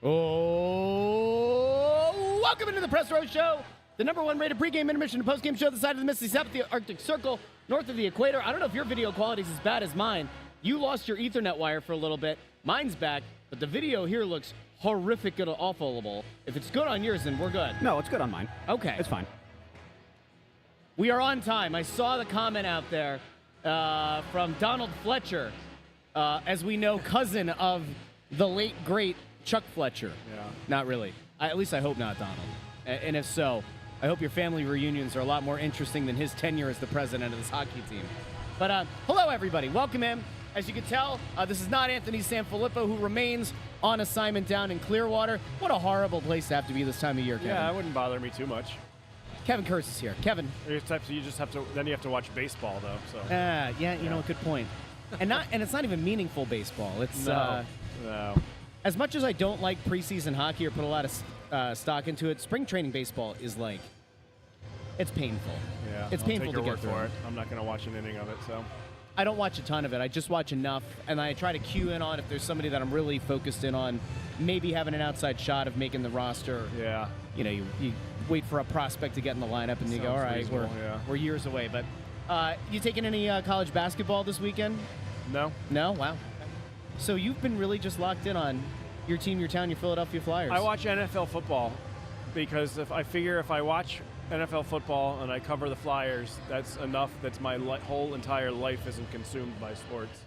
Oh, welcome into the Press Row Show, the #1 rated pregame, intermission, and postgame show, the side of the Mississippi, south of the Arctic Circle, north of the equator. I don't know if your video quality is as bad as mine. You lost your Ethernet wire for a little bit. Mine's back, but the video here looks horrific and awful. If it's good on yours, then we're good. No, it's good on mine. Okay. It's fine. We are on time. I saw the comment out there from Donald Fletcher, as we know, cousin of the late, great Chuck Fletcher. Yeah. Not really. At least I hope not, Donald. And if so, I hope your family reunions are a lot more interesting than his tenure as the president of this hockey team. But hello, everybody. Welcome in. As you can tell, this is not Anthony SanFilippo, who remains on assignment down in Clearwater. What a horrible place to have to be this time of year, Kevin. Yeah, it wouldn't bother me too much. Kevin Kurtz is here. Kevin. You just have to. Then you have to watch baseball, though. So. Yeah, you know, good point. And it's not even meaningful baseball. It's no. As much as I don't like preseason hockey or put a lot of stock into it, spring training baseball is like, it's painful. Yeah, it's I'll painful take to your get word through. for it. I'm not going to watch an inning of it, so. I don't watch a ton of it. I just watch enough, and I try to cue in on if there's somebody that I'm really focused in on, maybe having an outside shot of making the roster. Yeah. You know, you wait for a prospect to get in the lineup, and you go, all right, we're years away. But you taking any college basketball this weekend? No. No? Wow. So you've been really just locked in on your team, your town, your Philadelphia Flyers. I watch NFL football because if I watch NFL football and I cover the Flyers, that's enough. That's my whole entire life isn't consumed by sports.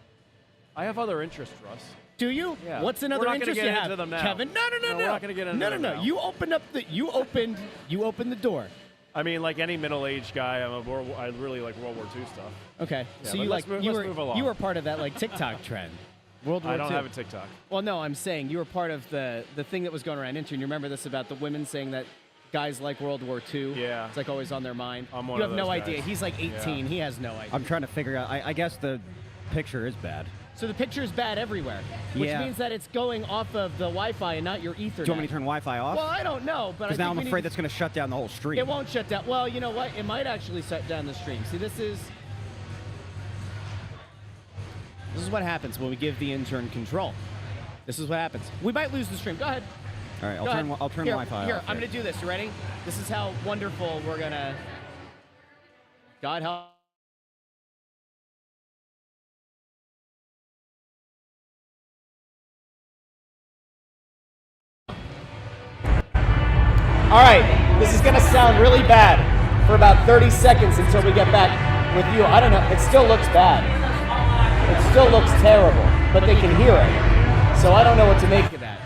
I have other interests, Russ. Do you? Yeah. What's another interest you have? We're not going to get into them now. Kevin, no. We're not going to get into them now. You opened the door. I mean, like any middle-aged guy, I really like World War II stuff. Okay. Yeah, So let's move along. you were part of that like TikTok trend. World War II. I don't have a TikTok. Well, no, I'm saying you were part of the thing that was going around intern. You remember this about the women saying that guys like World War II? Yeah. It's like always on their mind. I'm one you of have no those idea. guys. He's like 18. Yeah. He has no idea. I'm trying to figure out. I guess the picture is bad. So the picture is bad everywhere, which means that it's going off of the Wi-Fi and not your Ethernet. Do you want me to turn Wi-Fi off? Well, I don't know, but because now I'm afraid that's going to shut down the whole stream. It won't shut down. Well, you know what? It might actually shut down the stream. See, this is what happens when we give the intern control. This is what happens. We might lose the stream. Go ahead. All right, I'll turn here, Wi-Fi here, off. I'm going to do this. You ready? This is how wonderful we're going to. God help. All right, this is going to sound really bad for about 30 seconds until we get back with you. I don't know. It still looks bad. It still looks terrible, but they can hear it. So I don't know what to make of that.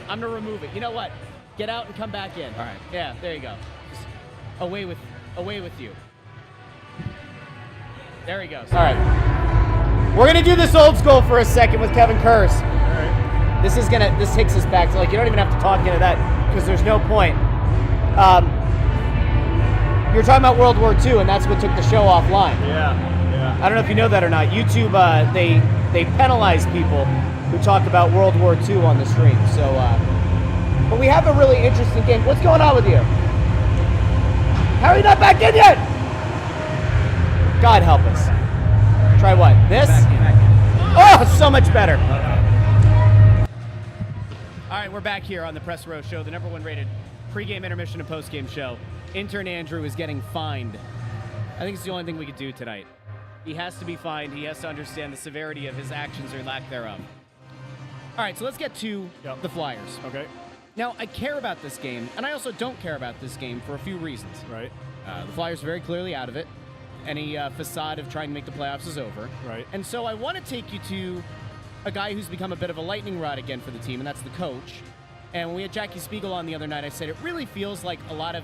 I'm going to remove it. You know what? Get out and come back in. All right. Yeah, there you go. Just away with you. There he goes. All right. We're going to do this old school for a second with Kevin Kurtz. All right. This takes us back to, like, you don't even have to talk into that because there's no point. You're talking about World War II, and that's what took the show offline. Yeah. I don't know if you know that or not. YouTube, they penalize people who talk about World War II on the stream. So, but we have a really interesting game. What's going on with you? How are you not back in yet? God help us. Try what? This? Oh, so much better. All right, we're back here on the Press Row Show, the #1 rated pregame, intermission, and postgame show. Intern Andrew is getting fined. I think it's the only thing we could do tonight. He has to be fined. He has to understand the severity of his actions or lack thereof. All right, so let's get to the Flyers. Okay. Now, I care about this game, and I also don't care about this game for a few reasons. Right. The Flyers are very clearly out of it. Any facade of trying to make the playoffs is over. Right. And so I want to take you to a guy who's become a bit of a lightning rod again for the team, and that's the coach. And when we had Jackie Spiegel on the other night, I said it really feels like a lot of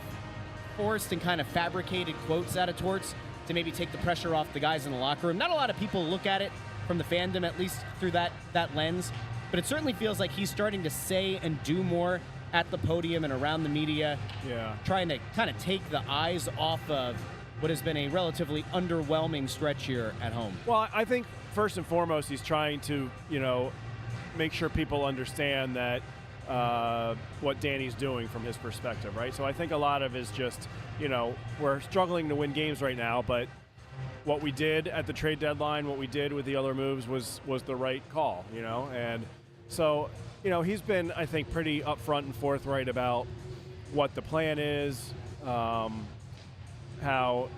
forced and kind of fabricated quotes out of Torts to maybe take the pressure off the guys in the locker room. Not a lot of people look at it from the fandom, at least through that lens, but it certainly feels like he's starting to say and do more at the podium and around the media, trying to kind of take the eyes off of what has been a relatively underwhelming stretch here at home. Well, I think first and foremost, he's trying to, make sure people understand that what Danny's doing from his perspective, right? So I think a lot of it is just, we're struggling to win games right now, but what we did at the trade deadline, what we did with the other moves was the right call, and So, he's been, I think, pretty upfront and forthright about what the plan is, how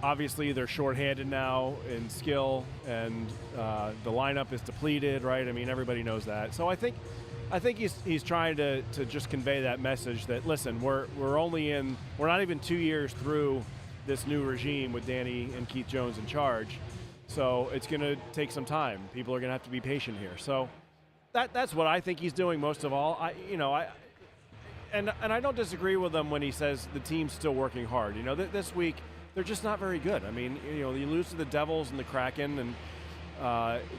obviously they're shorthanded now in skill, and the lineup is depleted, right? I mean, everybody knows that. So I think he's trying to just convey that message that, listen, we're not even 2 years through this new regime with Danny and Keith Jones in charge. So it's going to take some time. People are going to have to be patient here. So that's what I think he's doing most of all. And I don't disagree with him when he says the team's still working hard. This week they're just not very good. I mean, you lose to the Devils and the Kraken, and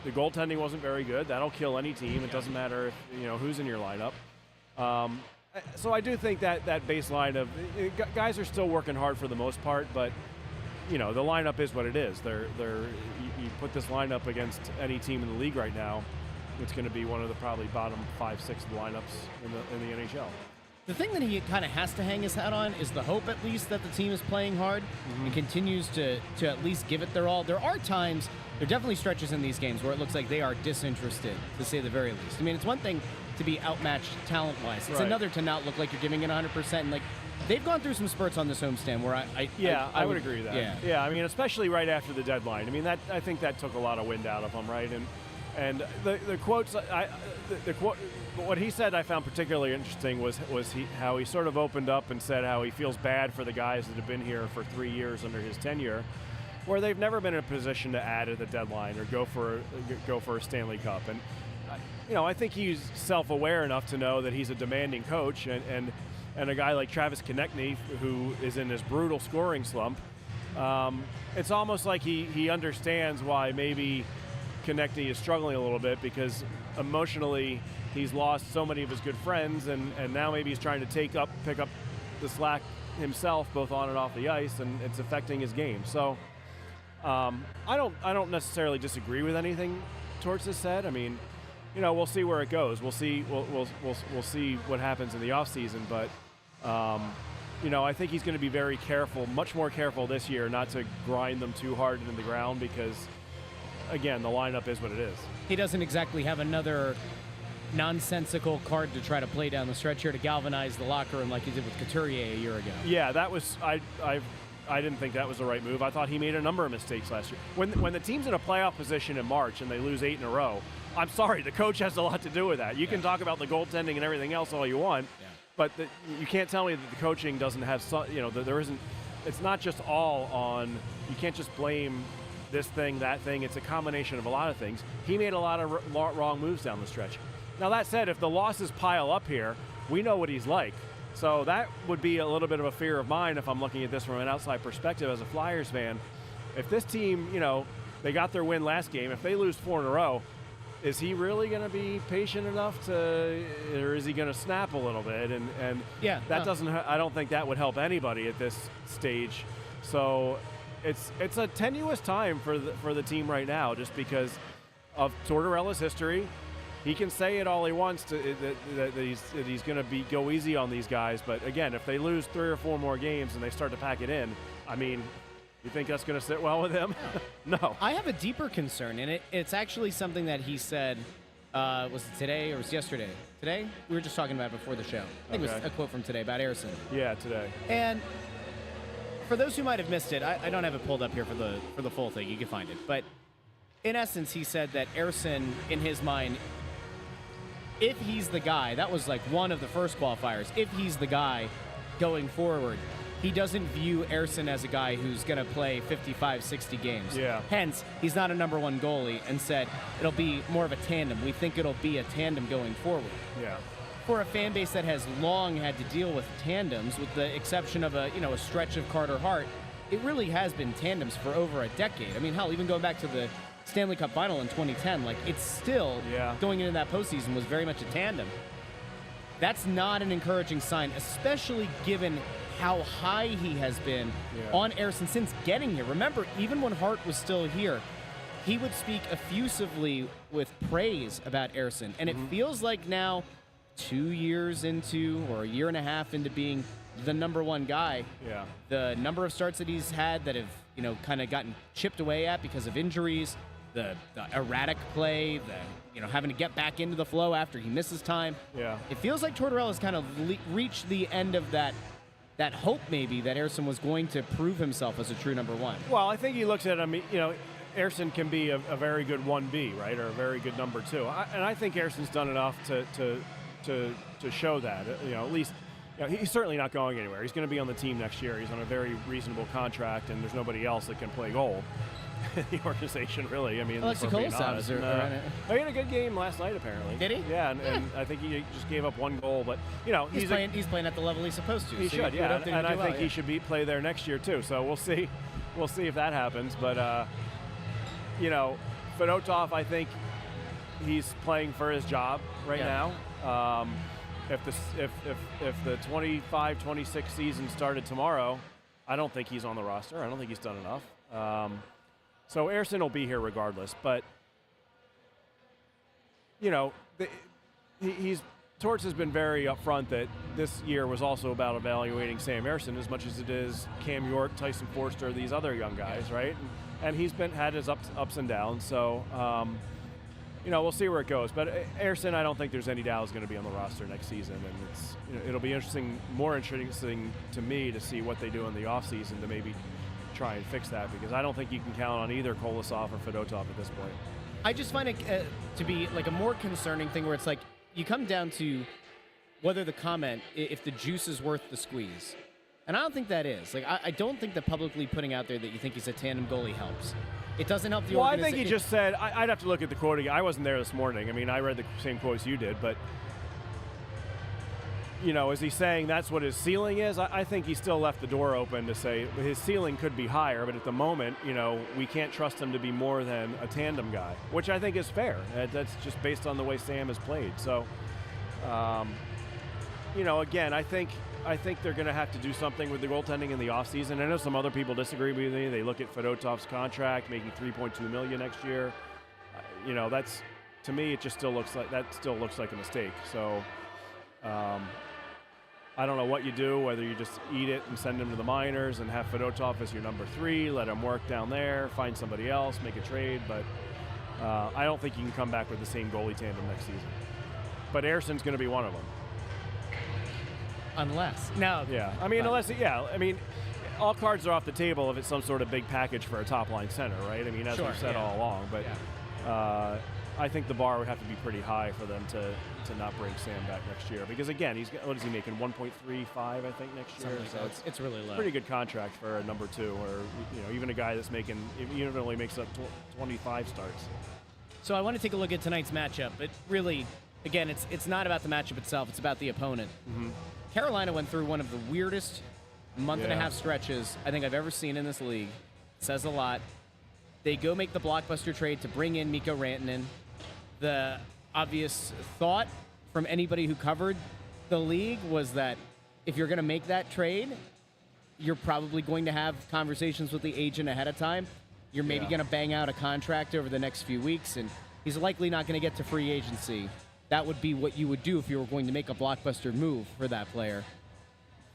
the goaltending wasn't very good. That'll kill any team. It doesn't matter if, who's in your lineup. So I do think that baseline of guys are still working hard for the most part, but the lineup is what it is. You put this lineup against any team in the league right now, it's going to be one of the probably bottom 5, 6 lineups in the NHL. The thing that he kind of has to hang his hat on is the hope, at least, that the team is playing hard and continues to at least give it their all. There are times, there are definitely stretches in these games where it looks like they are disinterested, to say the very least. I mean, it's one thing to be outmatched talent-wise. It's another to not look like you're giving it 100%. And, they've gone through some spurts on this homestand where I would agree with that. Yeah, I mean, especially right after the deadline. I mean, I think that took a lot of wind out of them, right? And the quotes, what he said I found particularly interesting was how he sort of opened up and said how he feels bad for the guys that have been here for 3 years under his tenure, where they've never been in a position to add at the deadline or go for a Stanley Cup. And I think he's self-aware enough to know that he's a demanding coach, and a guy like Travis Konechny, who is in this brutal scoring slump, it's almost like he understands why maybe Konechny is struggling a little bit, because emotionally he's lost so many of his good friends, and now maybe he's trying to pick up the slack himself, both on and off the ice, and it's affecting his game. So I don't necessarily disagree with anything Torts has said. I mean, we'll see where it goes. We'll see what happens in the offseason, but I think he's going to be very careful, much more careful this year, not to grind them too hard into the ground, because again, the lineup is what it is. He doesn't exactly have another nonsensical card to try to play down the stretch here to galvanize the locker room like he did with Couturier a year ago. Yeah, that was I didn't think that was the right move. I thought he made a number of mistakes last year. When the team's in a playoff position in March and they lose 8 in a row, I'm sorry, the coach has a lot to do with that. You can talk about the goaltending and everything else all you want, but you can't tell me that the coaching doesn't have some, that there isn't. It's not just all on. You can't just blame this thing, that thing. It's a combination of a lot of things. He made a lot of wrong moves down the stretch. Now, that said, if the losses pile up here, we know what he's like. So that would be a little bit of a fear of mine if I'm looking at this from an outside perspective as a Flyers fan. If this team, they got their win last game, if they lose 4 in a row, is he really going to be patient enough or is he going to snap a little bit? And I don't think that would help anybody at this stage. So it's a tenuous time for the team right now, just because of Tortorella's history. He can say it all he wants that he's going to go easy on these guys, but again, if they lose 3 or 4 more games and they start to pack it in, I mean, you think that's going to sit well with him? No. I have a deeper concern, and it's actually something that he said. Was it today or was it yesterday? Today? We were just talking about it before the show. I think it was a quote from today about Ersson. Yeah, today. And for those who might have missed it, I don't have it pulled up here for the full thing. You can find it. But in essence, he said that Ersson, in his mind, if he's the guy, that was like one of the first qualifiers, if he's the guy going forward, he doesn't view Ersson as a guy who's going to play 55, 60 games. Yeah. Hence, he's not a number 1 goalie, and said it'll be more of a tandem. We think it'll be a tandem going forward. Yeah. For a fan base that has long had to deal with tandems, with the exception of a stretch of Carter Hart, it really has been tandems for over a decade. I mean, hell, even going back to the Stanley Cup final in 2010, it's still going into that postseason was very much a tandem. That's not an encouraging sign, especially given how high he has been on Ersson since getting here. Remember, even when Hart was still here, he would speak effusively with praise about Ersson, and it feels like now, 2 years into, or a year and a half into being the number 1 guy, the number of starts that he's had that have kind of gotten chipped away at because of injuries, the erratic play, having to get back into the flow after he misses time. Yeah. It feels like Tortorella's kind of reached the end of that hope maybe that Ersson was going to prove himself as a true number one. Well, I think he looks at him, Ersson can be a very good 1B, right, or a very good number 2. And I think Ersson's done enough to show that, at least he's certainly not going anywhere. He's going to be on the team next year. He's on a very reasonable contract, and there's nobody else that can play goal in the organization, really. I mean, Alexi Kolosov he had a good game last night, apparently. Did he? Yeah, and I think he just gave up 1 goal, but he's playing at the level he's supposed to. He should, yeah, and I think he should play there next year too. So we'll see if that happens. But Fedotov, I think he's playing for his job right now. If the 25-26 season started tomorrow, I don't think he's on the roster. I don't think he's done enough. So Ersson will be here regardless. But Torts has been very upfront that this year was also about evaluating Sam Ersson as much as it is Cam York, Tyson Forster, these other young guys, right? And he's had his ups and downs. So. We'll see where it goes. But Ersson, I don't think there's any doubt is going to be on the roster next season, and it's it'll be more interesting to me to see what they do in the offseason to maybe try and fix that, because I don't think you can count on either Kolosov or Fedotov at this point. I just find it to be like a more concerning thing where it's like you come down to whether the comment, if the juice is worth the squeeze. And I don't think that is. Like, I don't think that publicly putting out there that you think he's a tandem goalie helps. It doesn't help the organization. Well, I think he just said, I'd have to look at the quote again. I wasn't there this morning. I mean, I read the same quotes you did, but, is he saying that's what his ceiling is? I think he still left the door open to say his ceiling could be higher, but at the moment, we can't trust him to be more than a tandem guy, which I think is fair. That's just based on the way Sam has played. So, again, I think they're going to have to do something with the goaltending in the offseason. I know some other people disagree with me. They look at Fedotov's contract, making $3.2 million next year. That's, to me, it just still looks like a mistake. So I don't know what you do, whether you just eat it and send him to the minors and have Fedotov as your number 3, let him work down there, find somebody else, make a trade. But I don't think you can come back with the same goalie tandem next season. But Ersson's going to be one of them. Unless. No. Yeah. I mean, all cards are off the table if it's some sort of big package for a top-line center, right? I mean, as we've said all along. But I think the bar would have to be pretty high for them to not bring Sam back next year. Because, again, what is he making, 1.35, I think, next year? So it's really low. Pretty good contract for a number 2, or, even a guy that's making, even only makes up 25 starts. So I want to take a look at tonight's matchup. But really, again, it's not about the matchup itself. It's about the opponent. Mm-hmm. Carolina went through one of the weirdest month-and-a-half stretches I think I've ever seen in this league. Says a lot. They go make the blockbuster trade to bring in Mikko Rantanen. The obvious thought from anybody who covered the league was that if you're going to make that trade, you're probably going to have conversations with the agent ahead of time. You're maybe going to bang out a contract over the next few weeks, and he's likely not going to get to free agency. That would be what you would do if you were going to make a blockbuster move for that player.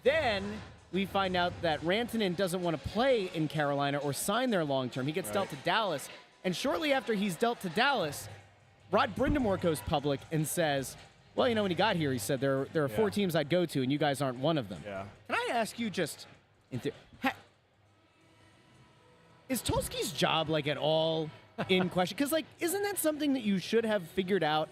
Then we find out that Rantanen doesn't want to play in Carolina or sign there long-term. He gets dealt to Dallas. And shortly after he's dealt to Dallas, Rod Brindamore goes public and says, well, when he got here, he said, there are 4 teams I'd go to, and you guys aren't one of them. Yeah. Can I ask you just, is Tulski's job, at all in question? Because, isn't that something that you should have figured out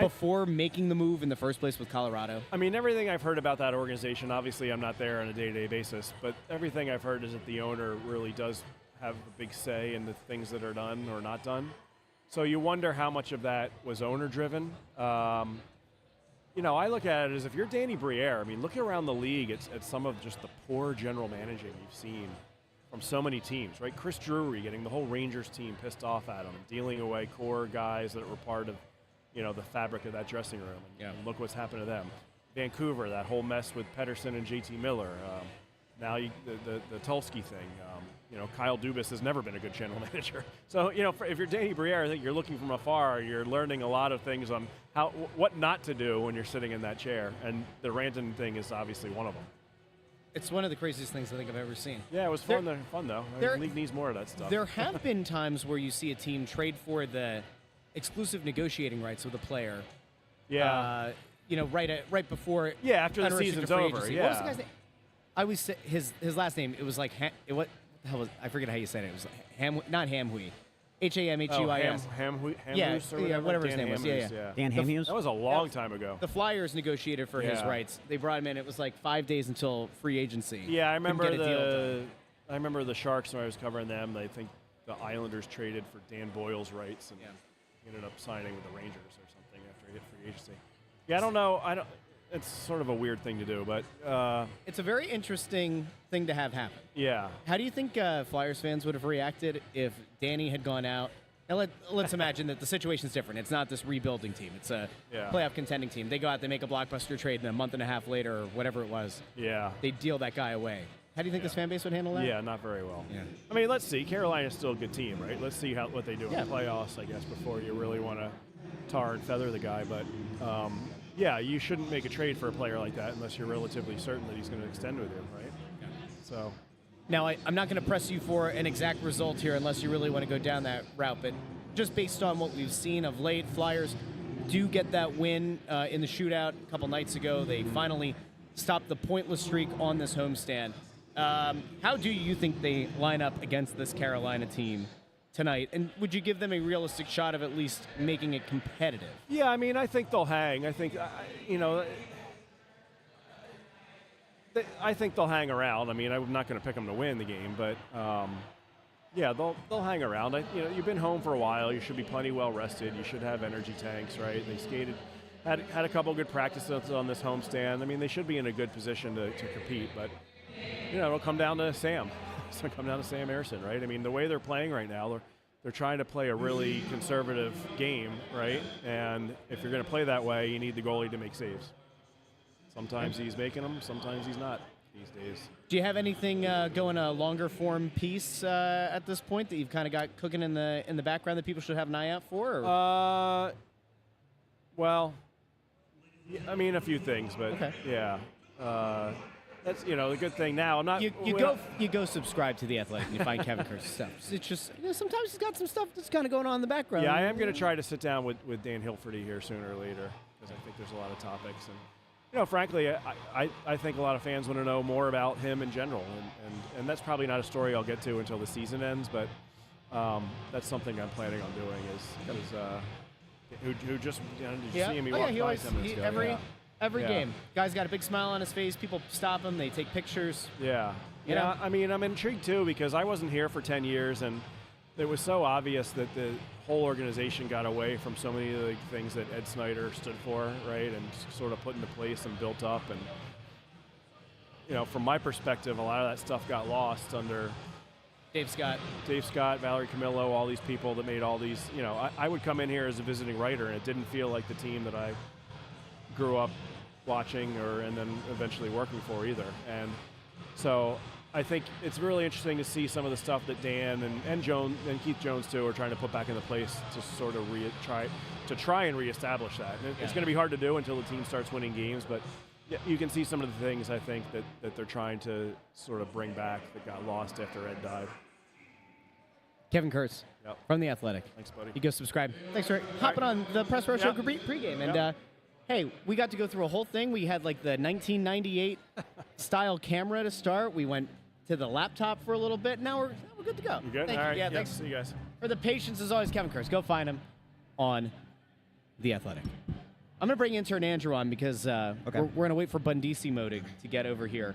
before making the move in the first place with Colorado? I mean, everything I've heard about that organization, obviously I'm not there on a day-to-day basis, but everything I've heard is that the owner really does have a big say in the things that are done or not done. So you wonder how much of that was owner-driven. I look at it as if you're Danny Briere, look around the league at some of just the poor general managing you've seen from so many teams, right? Chris Drury getting the whole Rangers team pissed off at him, dealing away core guys that were part of, the fabric of that dressing room. And look what's happened to them. Vancouver, that whole mess with Pettersson and JT Miller. Now the Tulski thing. Kyle Dubas has never been a good general manager. So, if you're Danny Briere, I think you're looking from afar. You're learning a lot of things on what not to do when you're sitting in that chair. And the Rantanen thing is obviously one of them. It's one of the craziest things I think I've ever seen. Yeah, it was fun though. The league needs more of that stuff. There have been times where you see a team trade for the exclusive negotiating rights with a player. Yeah. Right before. Yeah, after the unrestricted season's free over. agency. Yeah. What was the guy's name? I always say his last name. It was like what the hell was? I forget how you said it. It was not Hamhui. Hamhuis. Hamhuis whatever his Dan name was. Hamhuis, Yeah. Dan Hamhuis? That was a long time ago. The Flyers negotiated for his Yeah. rights. They brought him in. It was like 5 days until free agency. Yeah, I Couldn't remember get a deal done. I remember the Sharks when I was covering them. I think the Islanders traded for Dan Boyle's rights and he ended up signing with the Rangers or something after he hit free agency. Yeah, I don't know. It's sort of a weird thing to do, but It's a very interesting thing to have happen. yeah. How do you think Flyers fans would have reacted if Danny had gone out? Now let's imagine that the situation's different. It's not this rebuilding team. It's a playoff contending team. They go out, they make a blockbuster trade, and a month and a half later, or whatever it was, they deal that guy away. How do you think this fan base would handle that? Yeah, not very well. Yeah. I mean, let's see. Carolina's still a good team, right? Let's see what they do in the playoffs, I guess, before you really want to tar and feather the guy. But, yeah, you shouldn't make a trade for a player like that unless you're relatively certain that he's going to extend with you, right? Yeah. So. Now, I'm not going to press you for an exact result here unless you really want to go down that route, but just based on what we've seen of late, Flyers do get that win in the shootout a couple nights ago. They finally stopped the pointless streak on this homestand. How do you think they line up against this Carolina team tonight? And would you give them a realistic shot of at least making it competitive? Yeah, I mean, I think they'll hang. I think, I think they'll hang around. I mean, I'm not going to pick them to win the game, but yeah, they'll hang around. You've been home for a while. You should be plenty well rested. You should have energy tanks, right? They skated, had a couple good practices on this homestand. I mean, they should be in a good position to compete, but it'll come down to Sam. It's going to come down to Sam Ersson, right? I mean, the way they're playing right now, they're trying to play a really conservative game, right? And if you're going to play that way, you need the goalie to make saves. Sometimes he's making them, sometimes he's not these days. Do you have anything going a longer form piece at this point that you've kind of got cooking in the background that people should have an eye out for? Or? Well, I mean a few things, but okay. Yeah. That's the good thing now. I'm not. You go subscribe to The Athletic and you find Kevin Kurtz's stuff. It's just sometimes he's got some stuff that's kind of going on in the background. Yeah, I am going to try to sit down with Dan Hilferty here sooner or later because I think there's a lot of topics and frankly, I think a lot of fans want to know more about him in general and that's probably not a story I'll get to until the season ends, but that's something I'm planning on doing is who just did you see him? He walked by 10 minutes ago. Every game, guy's got a big smile on his face. People stop him. They take pictures. Yeah. I mean, I'm intrigued too because I wasn't here for 10 years, and it was so obvious that the whole organization got away from so many of the things that Ed Snyder stood for, right, and sort of put into place and built up. And from my perspective, a lot of that stuff got lost under Dave Scott, Valerie Camillo, all these people that made all these. I would come in here as a visiting writer, and it didn't feel like the team that I grew up watching and then eventually working for either. And so I think it's really interesting to see some of the stuff that Dan and Keith Jones too are trying to put back into place to sort of try and reestablish that. And it's going to be hard to do until the team starts winning games, but you can see some of the things I think that they're trying to sort of bring back that got lost after Ed died. Kevin Kurtz from The Athletic. Thanks, buddy. You go subscribe. Thanks for hopping on the Press Row Show pregame. And hey, we got to go through a whole thing. We had like the 1998 style camera to start. We went to the laptop for a little bit. Now we're good to go. You good? Thank All you. right. Yeah, thanks See you guys. for the patience as always, Kevin Kurtz. Go find him on The Athletic. I'm going to bring intern Andrew on because we're going to wait for Bundissimo to get over here.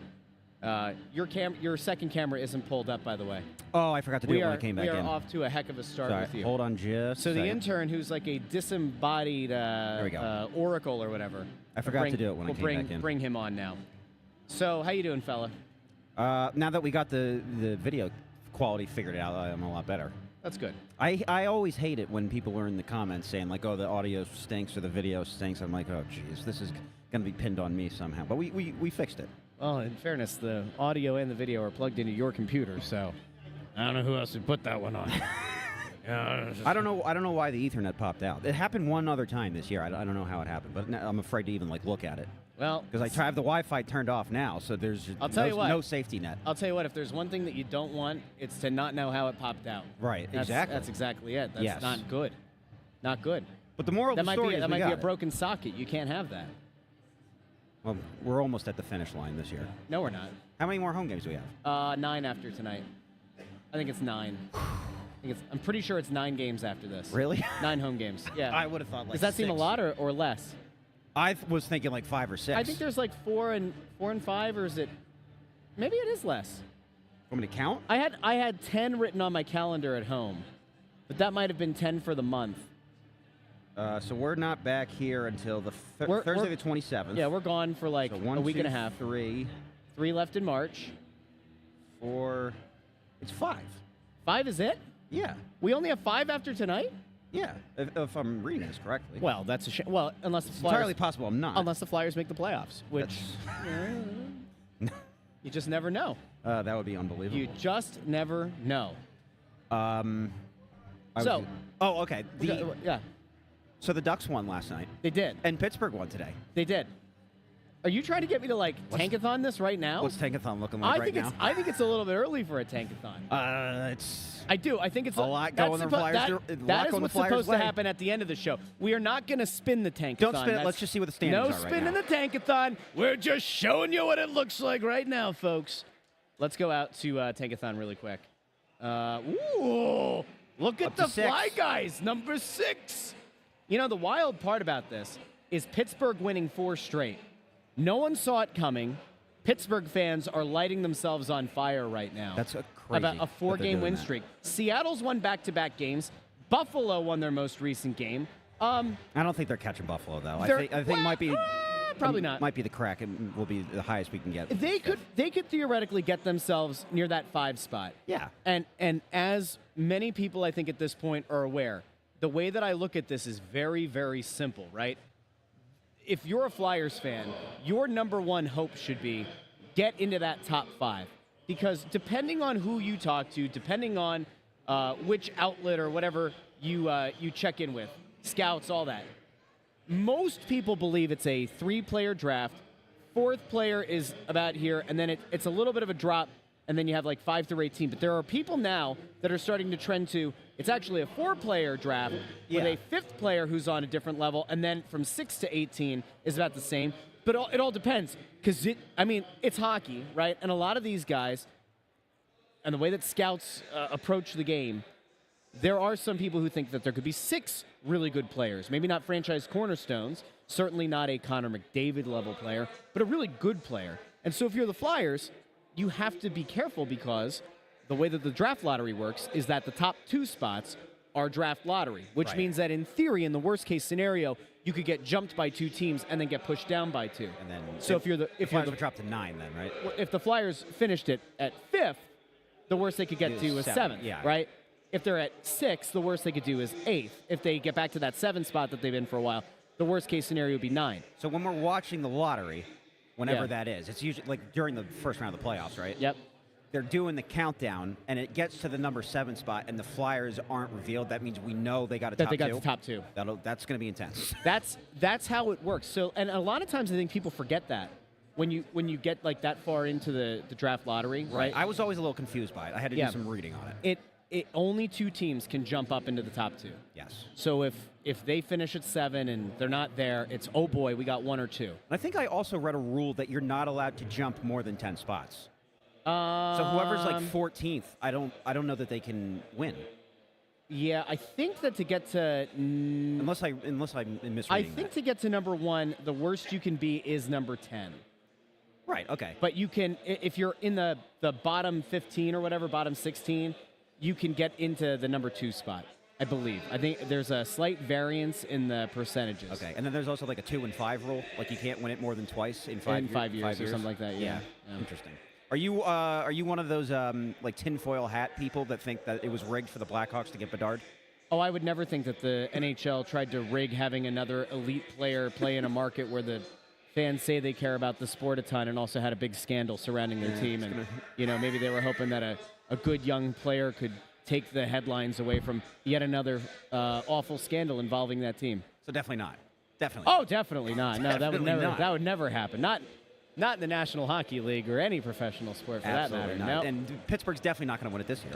Your second camera isn't pulled up, by the way. Oh, I forgot to do it when I came back in. We are off to a heck of a start with you. Hold on just So a the second. intern, who's like a disembodied oracle or whatever. I forgot to do it when I came back in. Bring him on now. So how you doing, fella? Now that we got the video quality figured out, I'm a lot better. That's good. I always hate it when people are in the comments saying like, oh, the audio stinks or the video stinks. I'm like, oh, geez, this is going to be pinned on me somehow. But we fixed it. Well, in fairness, the audio and the video are plugged into your computer, so I don't know who else would put that one on. I don't know why the Ethernet popped out. It happened one other time this year. I don't know how it happened, but I'm afraid to even look at it. Well, because I have the Wi-Fi turned off now, so there's no safety net. I'll tell you what. If there's one thing that you don't want, it's to not know how it popped out. Right. That's exactly it. That's not good. Not good. But the moral of That the might story be is that we might be got a it. broken socket. You can't have that. Well, we're almost at the finish line this year. No, we're not. How many more home games do we have? 9 after tonight. I think it's 9. I'm pretty sure it's 9 games after this. Really? 9 home games. Yeah. I would have thought like Does that seem a 6. lot or less? I was thinking like 5 or 6. I think there's like 4 and 5, or is it? Maybe it is less. Want me to count? I had 10 written on my calendar at home, but that might have been 10 for the month. So we're not back here until the We're- Thursday the 27th. Yeah, we're gone for like So 1, a week 2, and a half. 3, 3 left in March. 4. It's 5. 5 is it? Yeah. We only have 5 after tonight? Yeah. If I'm reading this correctly. Well, that's a shame. Well, unless the it's Flyers, entirely possible I'm not. unless the Flyers make the playoffs, which you just never know. That would be unbelievable. You just never know. So- Oh, okay. Yeah, So the Ducks won last night, they did. and Pittsburgh won today. They did. Are you trying to get me to like tankathon this right now? What's Tankathon looking like right now? I think it's a little bit early for a tankathon. It's I do. I think it's A lot that's going the suppo- Flyers that- dir- a lot that is going the what's Flyers' supposed way. to happen at the end of the show. We are not going to spin the tankathon. Don't spin it. That's- Let's just see what the No standings are right spin in now. the tankathon. We're just showing you what it looks like right now, folks. Let's go out to tankathon really quick. Ooh, look at Up to the 6. Fly Guys, number 6. You know, the wild part about this is Pittsburgh winning 4 straight. No one saw it coming. Pittsburgh fans are lighting themselves on fire right now. That's a crazy About a that they're 4-game doing win that. streak. Seattle's won back-to-back games. Buffalo won their most recent game. I don't think they're catching Buffalo though. I They're- think it might be probably not. Might be the crack. It will be the highest we can get. They could theoretically get themselves near that 5 spot. Yeah. And as many people I think at this point are aware, the way that I look at this is very, very simple, right? If you're a Flyers fan, your number one hope should be get into that top 5. Because depending on who you talk to, depending on which outlet or whatever you check in with, scouts, all that, most people believe it's a 3-player draft. 4th player is about here, and then it's a little bit of a drop, and then you have like 5 through 18. But there are people now that are starting to trend to it's actually a 4-player draft with a 5th player who's on a different level, and then from 6 to 18 is about the same. But it all depends, because it's hockey, right? And a lot of these guys, and the way that scouts approach the game, there are some people who think that there could be 6 really good players. Maybe not franchise cornerstones, certainly not a Connor McDavid level player, but a really good player. And so if you're the Flyers, you have to be careful, because the way that the draft lottery works is that the top 2 spots are draft lottery, which means that in theory, in the worst case scenario, you could get jumped by 2 teams and then get pushed down by 2. And then so if you're the Flyers would drop to 9 then, right? if the Flyers finished it at 5th, the worst they could get to is 7th, yeah. right? If they're at 6th, the worst they could do is 8th. If they get back to that 7th spot that they've been for a while, the worst case scenario would be 9. So when we're watching the lottery, whenever Yeah. that is, it's usually like during the first round of the playoffs, right? Yep. They're doing the countdown, and it gets to the number 7 spot, and the Flyers aren't revealed. That means we know they got a That top they got 2. the top 2. That's going to be intense. That's how it works. So, and a lot of times I think people forget that when you get like that far into the draft lottery, right? I was always a little confused by it. I had to Yeah. do some reading on it. It only 2 teams can jump up into the top 2. Yes. So if they finish at 7 and they're not there, it's, oh boy, we got 1 or 2. I think I also read a rule that you're not allowed to jump more than 10 spots. So whoever's like 14th, I don't know that they can win. Yeah, I think that to get to Unless I'm misreading I think that. to get to number 1, the worst you can be is number 10. Right, okay. But you can, if you're in the bottom 15 or whatever, bottom 16, you can get into the number 2 spot, I believe. I think there's a slight variance in the percentages. Okay, and then there's also like a 2 and 5 rule. Like you can't win it more than twice in 5 In 5 years or something like that, yeah. Interesting. Are you one of those like tinfoil hat people that think that it was rigged for the Blackhawks to get Bedard? Oh, I would never think that the NHL tried to rig having another elite player play in a market where the fans say they care about the sport a ton and also had a big scandal surrounding their team. And, maybe they were hoping that a good young player could take the headlines away from yet another awful scandal involving that team. So definitely not. Definitely. Oh, definitely not. No, Definitely not. that would never happen. Not in the National Hockey League or any professional sport for Absolutely that matter. not. No. And Pittsburgh's definitely not going to win it this year.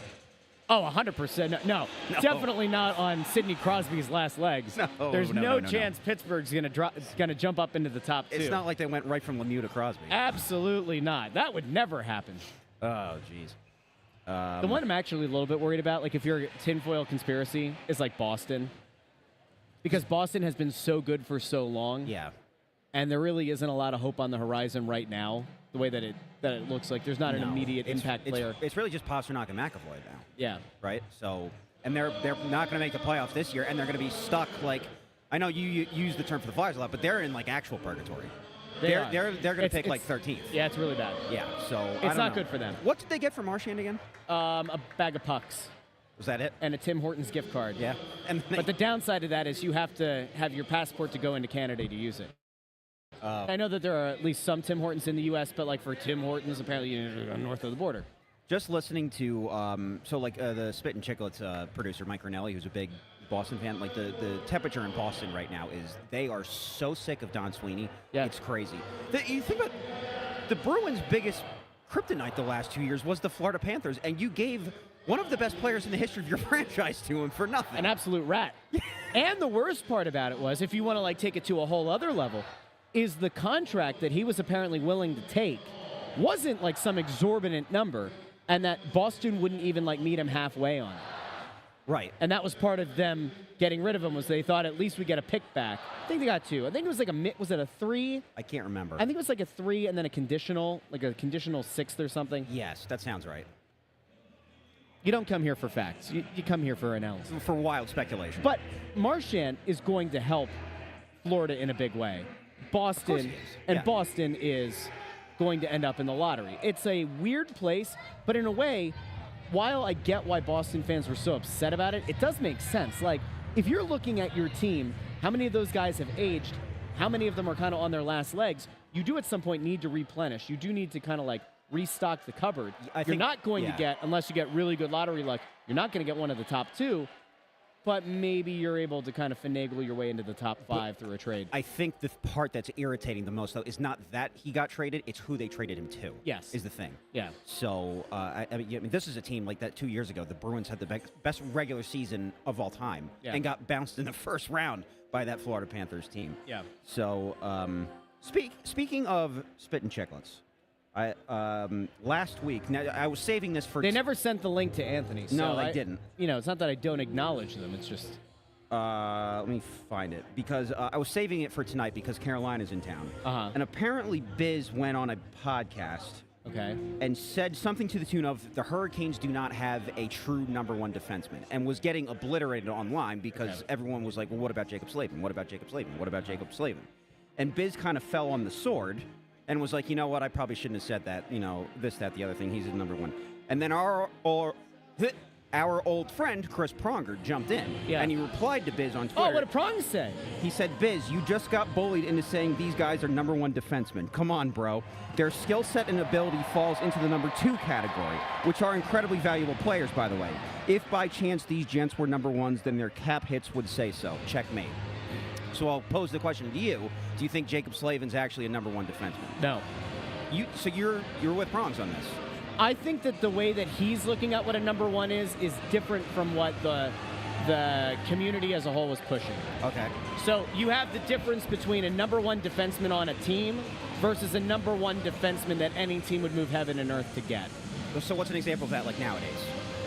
Oh, 100%. No, definitely not on Sidney Crosby's last legs. No, There's no, chance Pittsburgh's gonna jump up into the top 2. It's not like they went right from Lemieux to Crosby. Absolutely not. That would never happen. Oh, jeez. The one I'm actually a little bit worried about, like if you're a tinfoil conspiracy, is like Boston. Because Boston has been so good for so long. Yeah. And there really isn't a lot of hope on the horizon right now, the way that it looks like. There's not an immediate impact player. It's really just Pasternak and McAvoy now. Yeah. Right? So, and they're not going to make the playoffs this year, and they're going to be stuck, like, I know you use the term for the Flyers a lot, but they're in, like, actual purgatory. They're going to pick, like, 13th. Yeah, it's really bad. Yeah, so it's not good for them. What did they get from Marchand again? A bag of pucks. Was that it? And a Tim Hortons gift card. Yeah. But the downside of that is you have to have your passport to go into Canada to use it. I know that there are at least some Tim Hortons in the U.S., but like for Tim Hortons, apparently you need to go north of the border. Just listening to, the Spit and Chicklets producer, Mike Rinelli, who's a big Boston fan, like the temperature in Boston right now is they are so sick of Don Sweeney. Yeah. It's crazy. You think about the Bruins' biggest kryptonite the last 2 years was the Florida Panthers, and you gave one of the best players in the history of your franchise to him for nothing. An absolute rat. And the worst part about it was, if you want to like take it to a whole other level, is the contract that he was apparently willing to take wasn't like some exorbitant number, and that Boston wouldn't even like meet him halfway on it. Right. And that was part of them getting rid of him, was they thought at least we get a pick back. I think they got 2. I think it was like was it a 3? I can't remember. I think it was like a 3 and then a conditional 6th or something. Yes, that sounds right. You don't come here for facts. You come here for analysis. For wild speculation. But Marchand is going to help Florida in a big way. Boston is going to end up in the lottery. It's a weird place, but in a way, while I get why Boston fans were so upset about it, it does make sense. Like, if you're looking at your team, how many of those guys have aged? How many of them are kind of on their last legs? You do at some point need to replenish. You do need to kind of like restock the cupboard. You're not going to get, unless you get really good lottery luck, you're not going to get one of the top 2. But maybe you're able to kind of finagle your way into the top 5 through a trade. I think the part that's irritating the most, though, is not that he got traded, it's who they traded him to. Yes. Is the thing. Yeah. So, I mean, this is a team like that 2 years ago. The Bruins had the best regular season of all time and got bounced in the first round by that Florida Panthers team. Yeah. So, speaking of Spit and Chicklets, last week, now I was saving this for... They never sent the link to Anthony. So no, they didn't. You know, it's not that I don't acknowledge them. It's just... let me find it. Because I was saving it for tonight because Carolina's in town. Uh-huh. And apparently Biz went on a podcast and said something to the tune of the Hurricanes do not have a true number 1 defenseman, and was getting obliterated online because everyone was like, well, what about Jacob Slavin? What about Jacob Slavin? What about Jacob Slavin? And Biz kind of fell on the sword and was like, you know what, I probably shouldn't have said that, you know, this, that, the other thing. He's a number 1. And then our old friend, Chris Pronger, jumped in, and he replied to Biz on Twitter. Oh, what did Prong say? He said, Biz, you just got bullied into saying these guys are number 1 defensemen. Come on, bro. Their skill set and ability falls into the number 2 category, which are incredibly valuable players, by the way. If by chance these gents were number 1s, then their cap hits would say so. Checkmate. So I'll pose the question to you. Do you think Jacob Slavin's actually a number 1 defenseman? No. So you're with Prongs on this? I think that the way that he's looking at what a number 1 is different from what the community as a whole was pushing. Okay. So you have the difference between a number 1 defenseman on a team versus a number 1 defenseman that any team would move heaven and earth to get. So what's an example of that, like nowadays?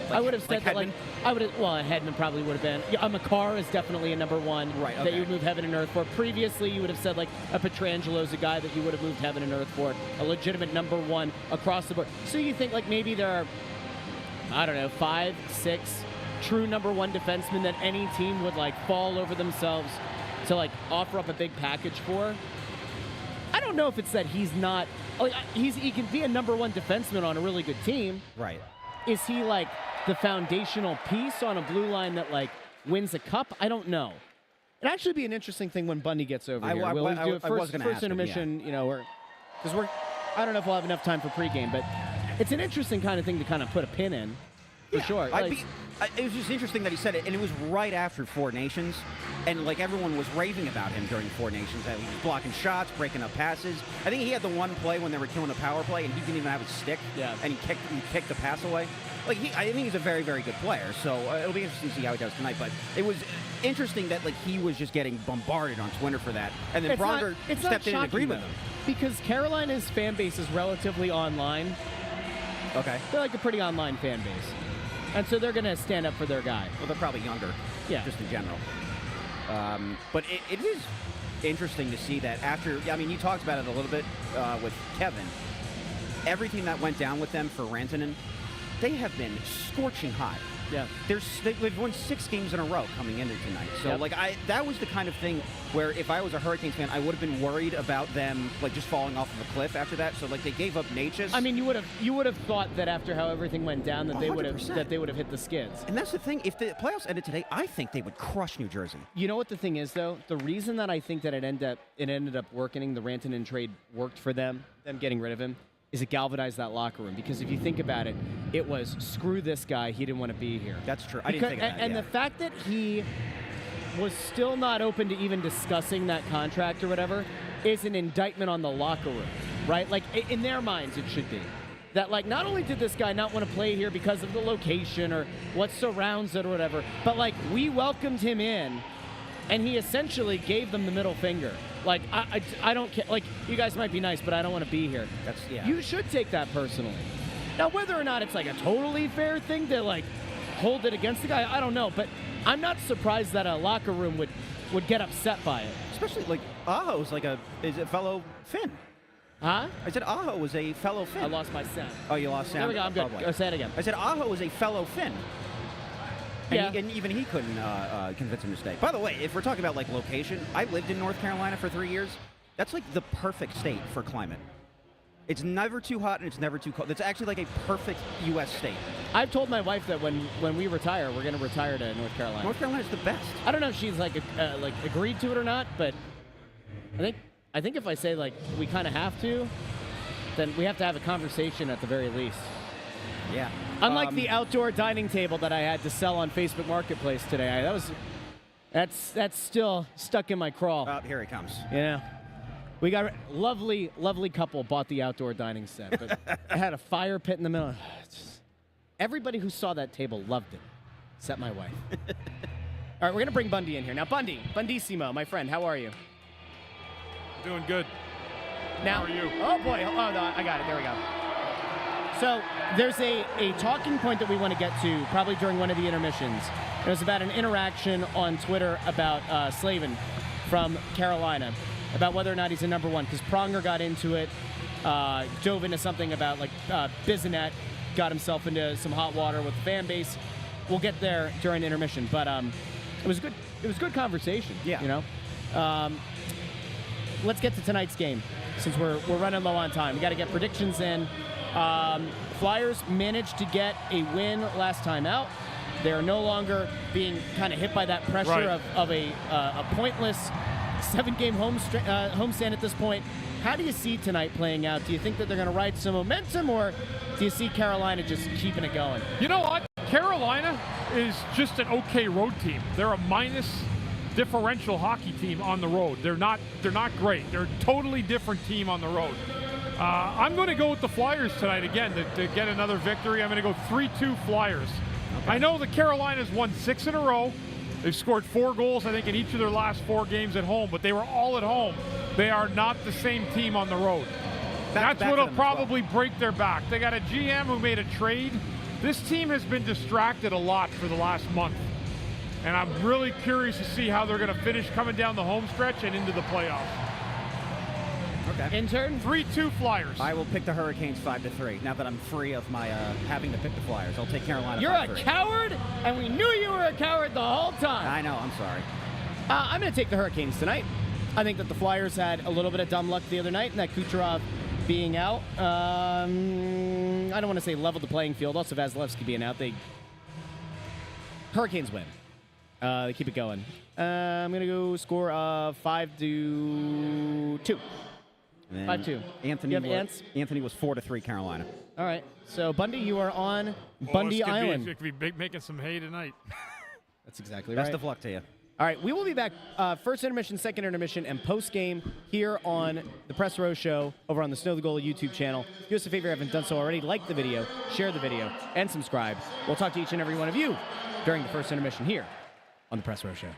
I would have said that, like, Hedman probably would have been. A McCarr is definitely a number 1 that you would move heaven and earth for. Previously, you would have said, like, a Petrangelo's a guy that you would have moved heaven and earth for, a legitimate number 1 across the board. So you think, like, maybe there are, I don't know, 5, 6 true number 1 defensemen that any team would, like, fall over themselves to, like, offer up a big package for. I don't know if it's that he's not, like, he can be a number 1 defenseman on a really good team. Right. Is he, like, the foundational piece on a blue line that, like, wins a cup? I don't know. It'd actually be an interesting thing when Bundy gets over here. We'll do it first intermission, you know, because I don't know if we'll have enough time for pregame, but it's an interesting kind of thing to kind of put a pin in. for sure. It was just interesting that he said it, and it was right after Four Nations, and like everyone was raving about him during Four Nations. That he was blocking shots, breaking up passes. I think he had the one play when they were killing a power play, and he didn't even have a stick. Yeah. And he kicked the pass away. Like I think he's a very, very good player. So it'll be interesting to see how he does tonight. But it was interesting that like he was just getting bombarded on Twitter for that, and then Bronger stepped in and agreed with him. Because Carolina's fan base is relatively online. Okay. They're like a pretty online fan base. And so they're going to stand up for their guy. Well, they're probably younger. Yeah. Just in general. But it is interesting to see that after, I mean, you talked about it a little bit with Kevin. Everything that went down with them for Rantanen, they have been scorching hot. Yeah. They've won 6 games in a row coming into tonight. So, that was the kind of thing where if I was a Hurricanes fan, I would have been worried about them, like, just falling off of a cliff after that. So, like, they gave up Natchez. I mean, you would have thought that after how everything went down that they would have hit the skids. And that's the thing. If the playoffs ended today, I think they would crush New Jersey. You know what the thing is, though? The reason that I think that it ended up working, the Rantanen trade worked for them getting rid of him, is it galvanized that locker room. Because if you think about it, it was, screw this guy, he didn't want to be here. That's true. I didn't think of that. And the fact that he was still not open to even discussing that contract or whatever is an indictment on the locker room, right? Like, in their minds, it should be. That, like, not only did this guy not want to play here because of the location or what surrounds it or whatever, but, like, we welcomed him in, and he essentially gave them the middle finger. Like, I don't care. Like, you guys might be nice, but I don't want to be here. You should take that personally. Now, whether or not it's, like, a totally fair thing to, like, hold it against the guy, I don't know. But I'm not surprised that a locker room would get upset by it. Especially, like, Aho's is a fellow Finn. Huh? I said Aho was a fellow Finn. I lost my sound. Oh, you lost sound? There we go. I'm good. Probably. Say it again. I said Aho was a fellow Finn. Yeah. And even he couldn't convince him to stay. By the way, if we're talking about, like, location, I lived in North Carolina for 3 years. That's, like, the perfect state for climate. It's never too hot and it's never too cold. It's actually like a perfect U.S. state. I've told my wife that when we retire, we're going to retire to North Carolina. North Carolina's the best. I don't know if she's like agreed to it or not, but I think if I say like we kind of have to, then we have to have a conversation at the very least. Yeah. Unlike the outdoor dining table that I had to sell on Facebook Marketplace today, that's still stuck in my crawl. Oh, here he comes. Yeah. We got lovely couple bought the outdoor dining set, but it had a fire pit in the middle. Everybody who saw that table loved it, except my wife. All right, we're gonna bring Bundy in here now. Bundissimo, my friend, how are you? Doing good. Now, how are you? Oh boy, no, I got it. There we go. So there's a talking point that we want to get to probably during one of the intermissions. It was about an interaction on Twitter about Slavin from Carolina, about whether or not he's a number one, because Pronger got into it, dove into something about like Bizanet got himself into some hot water with the fan base. We'll get there during intermission, but it was good. It was good conversation. Yeah. You know. Let's get to tonight's game since we're running low on time. We got to get predictions in. Flyers managed to get a win last time out. They're no longer being kind of hit by that pressure of a pointless 7-game homestand at this point. How do you see tonight playing out? Do you think that they're going to ride some momentum, or do you see Carolina just keeping it going? You know what? Carolina is just an okay road team. They're a minus differential hockey team on the road. They're not great. They're a totally different team on the road. I'm going to go with the Flyers tonight again to get another victory. I'm going to go 3-2 Flyers. Okay. I know the Carolinas won 6 in a row. They've scored 4 goals, I think, in each of their last 4 games at home, but they were all at home. They are not the same team on the road. That's what'll probably break their back. They got a GM who made a trade. This team has been distracted a lot for the last month, and I'm really curious to see how they're going to finish coming down the home stretch and into the playoffs. Okay. Intern? 3-2 Flyers. I will pick the Hurricanes 5-3. Now that I'm free of my having to pick the Flyers, I'll take Carolina. You're 5-3. a coward, and we knew you were a coward the whole time. I know. I'm sorry. I'm going to take the Hurricanes tonight. I think that the Flyers had a little bit of dumb luck the other night, and that Kucherov being out, I don't want to say leveled the playing field. Also, Vasilevsky being out, Hurricanes win. They keep it going. I'm going to go score 5-2. And 5-2. Anthony, You have ants? Anthony was 4-3 Carolina. All right. So, Bundy, you are on Bundy Island. It could be making some hay tonight. That's exactly right. Best of luck to you. All right, we will be back first intermission, second intermission, and post-game here on the Press Row Show over on the Snow the Goalie YouTube channel. Do us a favor if you haven't done so already. Like the video, share the video, and subscribe. We'll talk to each and every one of you during the first intermission here on the Press Row Show.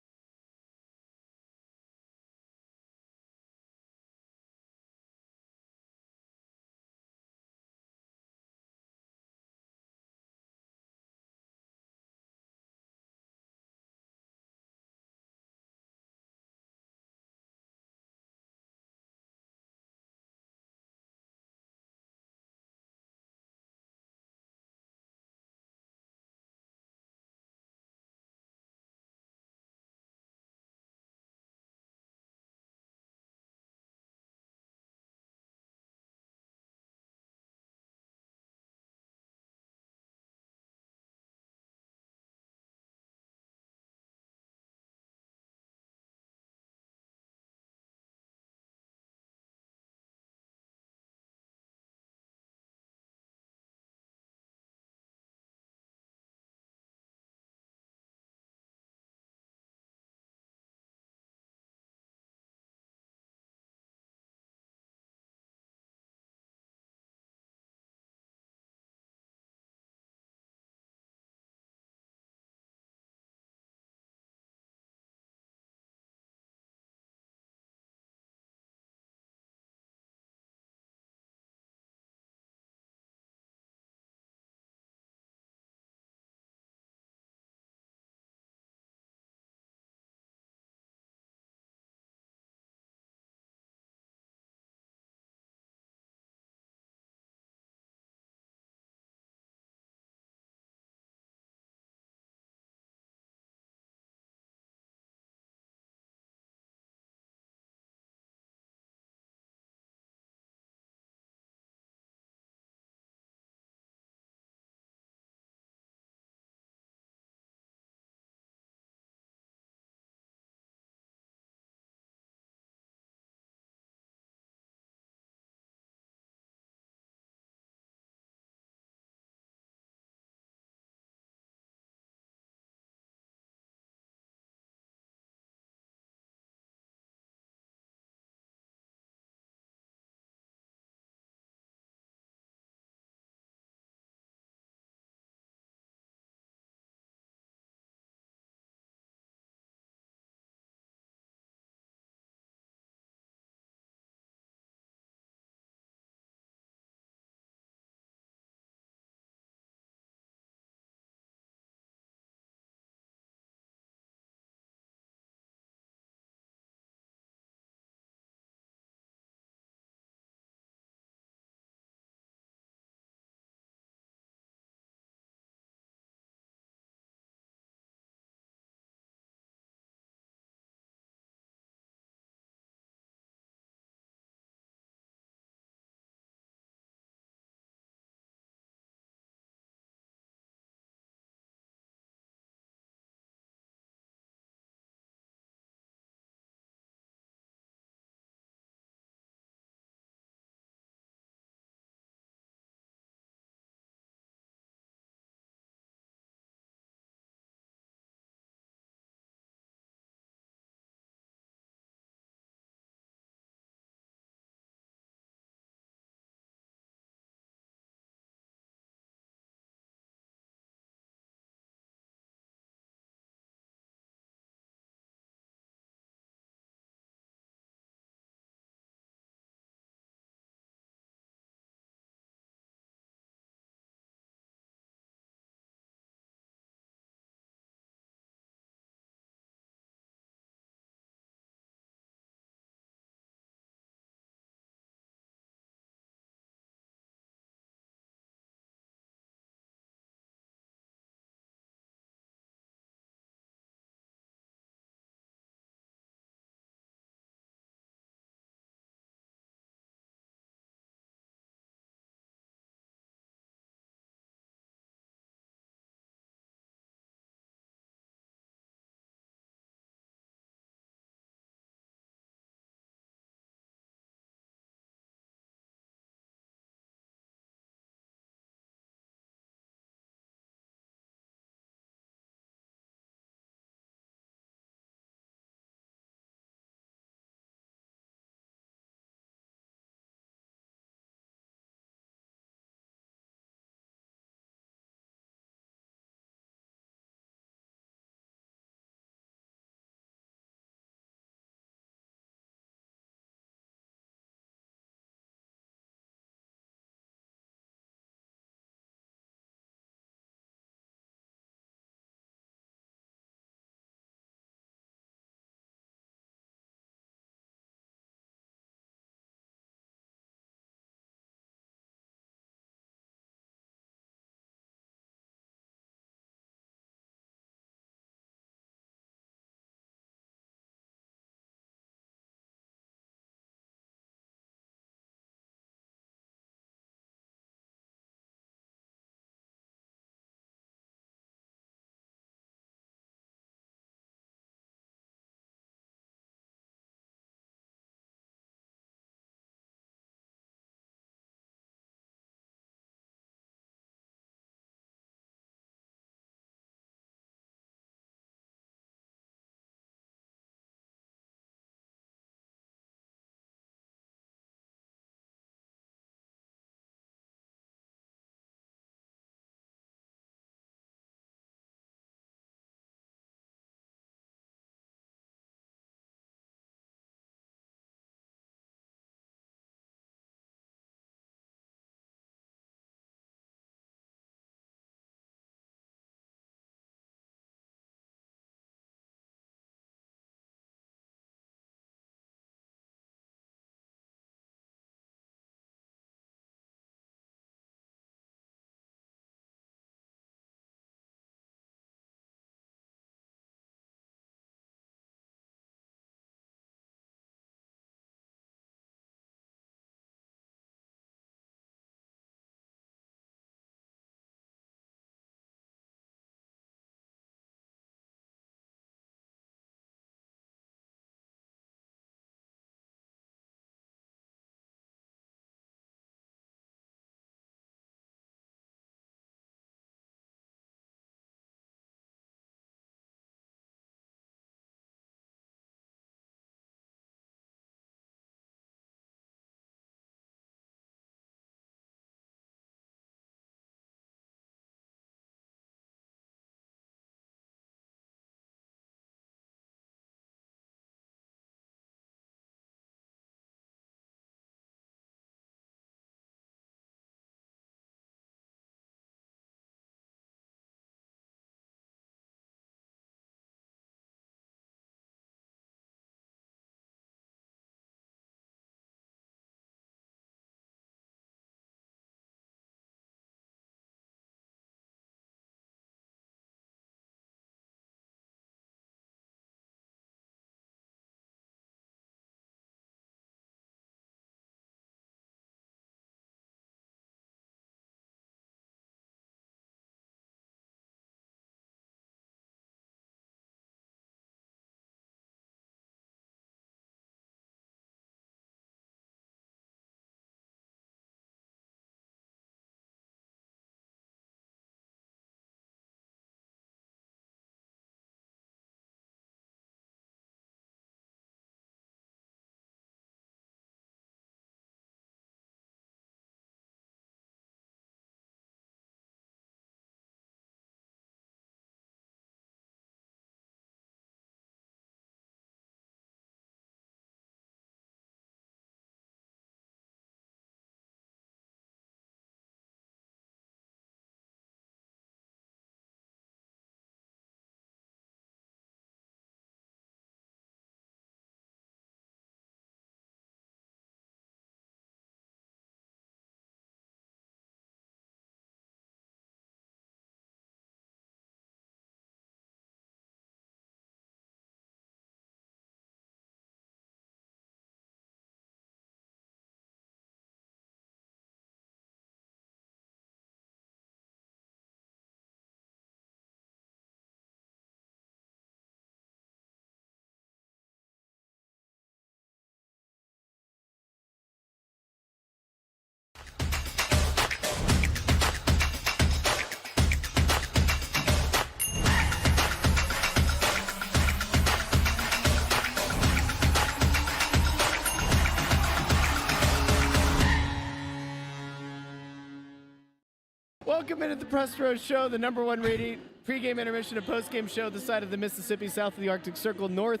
Welcome into the Press Row Show, the #1 rated pregame, intermission, and postgame show this side of the Mississippi, south of the Arctic Circle, north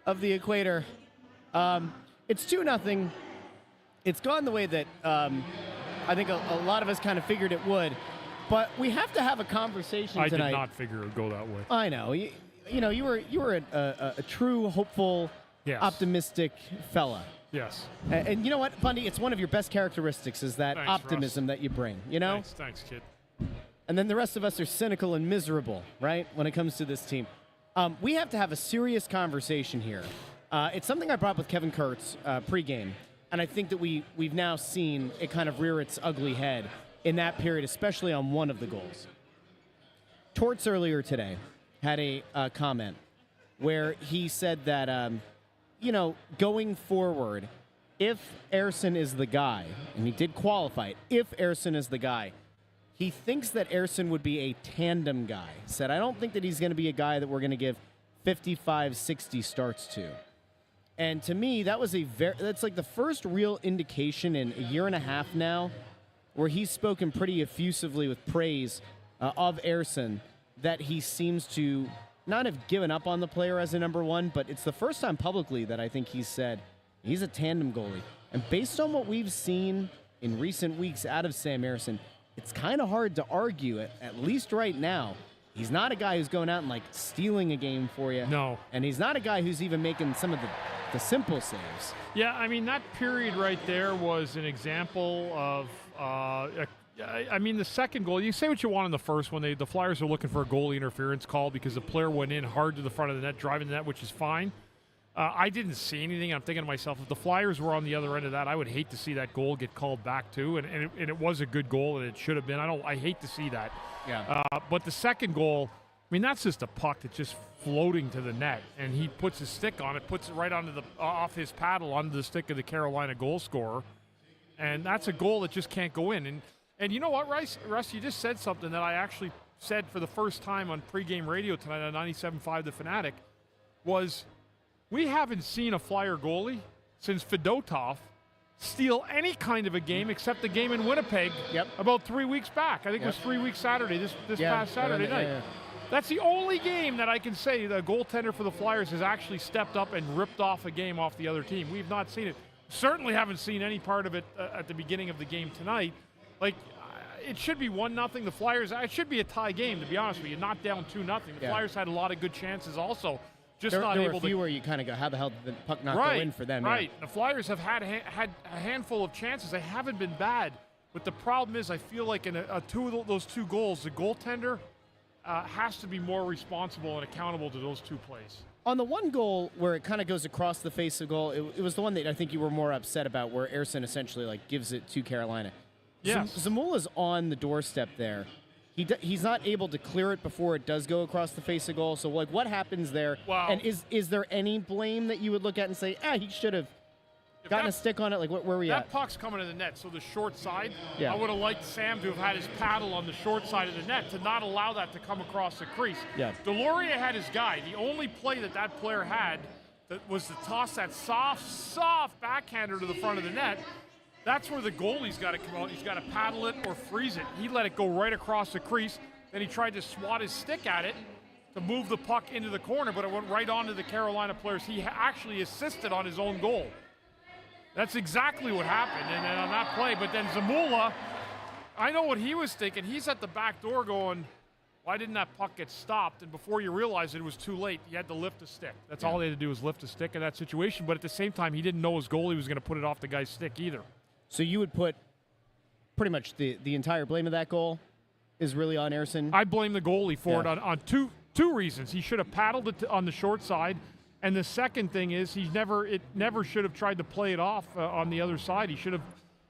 of the equator. It's 2-0. It's gone the way that I think a lot of us kind of figured it would. But we have to have a conversation tonight. I did not figure it would go that way. I know. You were a true, hopeful, optimistic fella. Yes. And you know what, Bundy? It's one of your best characteristics is that optimism Russ. That you bring, you know? Thanks, kid. And then the rest of us are cynical and miserable, right, when it comes to this team. We have to have a serious conversation here. It's something I brought up with Kevin Kurtz pregame, and I think that we've now seen it kind of rear its ugly head in that period, especially on one of the goals. Torts earlier today had a comment where he said that, going forward, if Ersson is the guy, and he did qualify it, if Ersson is the guy, he thinks that Ersson would be a tandem guy. Said, I don't think that he's going to be a guy that we're going to give 55, 60 starts to. And to me, that's like the first real indication in a year and a half now where he's spoken pretty effusively with praise of Ersson that he seems to not have given up on the player as a #1, but it's the first time publicly that I think he's said he's a tandem goalie. And based on what we've seen in recent weeks out of Sam Ersson, it's kind of hard to argue, at least right now. He's not a guy who's going out and, stealing a game for you. No. And he's not a guy who's even making some of the simple saves. Yeah, I mean, that period right there was an example of the second goal, you say what you want in the first one. The Flyers are looking for a goalie interference call because the player went in hard to the front of the net, driving the net, which is fine. I didn't see anything. I'm thinking to myself, if the Flyers were on the other end of that, I would hate to see that goal get called back too. And it was a good goal, and it should have been. I hate to see that. Yeah. But the second goal, I mean, that's just a puck that's just floating to the net, and he puts his stick on it, puts it right onto off his paddle onto the stick of the Carolina goal scorer, and that's a goal that just can't go in. And you know what, Russ, you just said something that I actually said for the first time on pregame radio tonight on 97.5 The Fanatic, was we haven't seen a Flyer goalie since Fedotov steal any kind of a game except the game in Winnipeg about 3 weeks back. I think it was 3 weeks Saturday, this past Saturday night. Yeah. That's the only game that I can say the goaltender for the Flyers has actually stepped up and ripped off a game off the other team. We've not seen it. Certainly haven't seen any part of it at the beginning of the game tonight. It should be 1-0. The Flyers, it should be a tie game, to be honest with you, not down 2-0. The Flyers had a lot of good chances also. There were a few where you kind of go, how the hell did the puck not go in for them? Right. The Flyers have had a handful of chances. They haven't been bad. But the problem is I feel like in those two goals, the goaltender has to be more responsible and accountable to those two plays. On the one goal where it kind of goes across the face of the goal, it was the one that I think you were more upset about where Ersson essentially gives it to Carolina. Yes. Zamula's on the doorstep there. He's not able to clear it before it does go across the face of goal. So, what happens there? Wow. And is there any blame that you would look at and say, he should have gotten a stick on it? Where were we at? That puck's coming to the net, so the short side, Yeah. I would have liked Sam to have had his paddle on the short side of the net to not allow that to come across the crease. Yeah. Deloria had his guy. The only play that player had that was to toss that soft backhander to the front of the net. That's where the goalie's got to come out. He's got to paddle it or freeze it. He let it go right across the crease. Then he tried to swat his stick at it to move the puck into the corner, but it went right onto the Carolina players. He actually assisted on his own goal. That's exactly what happened and on that play. But then Zamula, I know what he was thinking. He's at the back door going, why didn't that puck get stopped? And before you realize it was too late, you had to lift a stick. That's all they had to do was lift a stick in that situation. But at the same time, he didn't know his goalie was going to put it off the guy's stick either. So you would put pretty much the entire blame of that goal is really on Ersson? I blame the goalie for it on two reasons. He should have paddled it on the short side, and the second thing is it never should have tried to play it off on the other side. He should have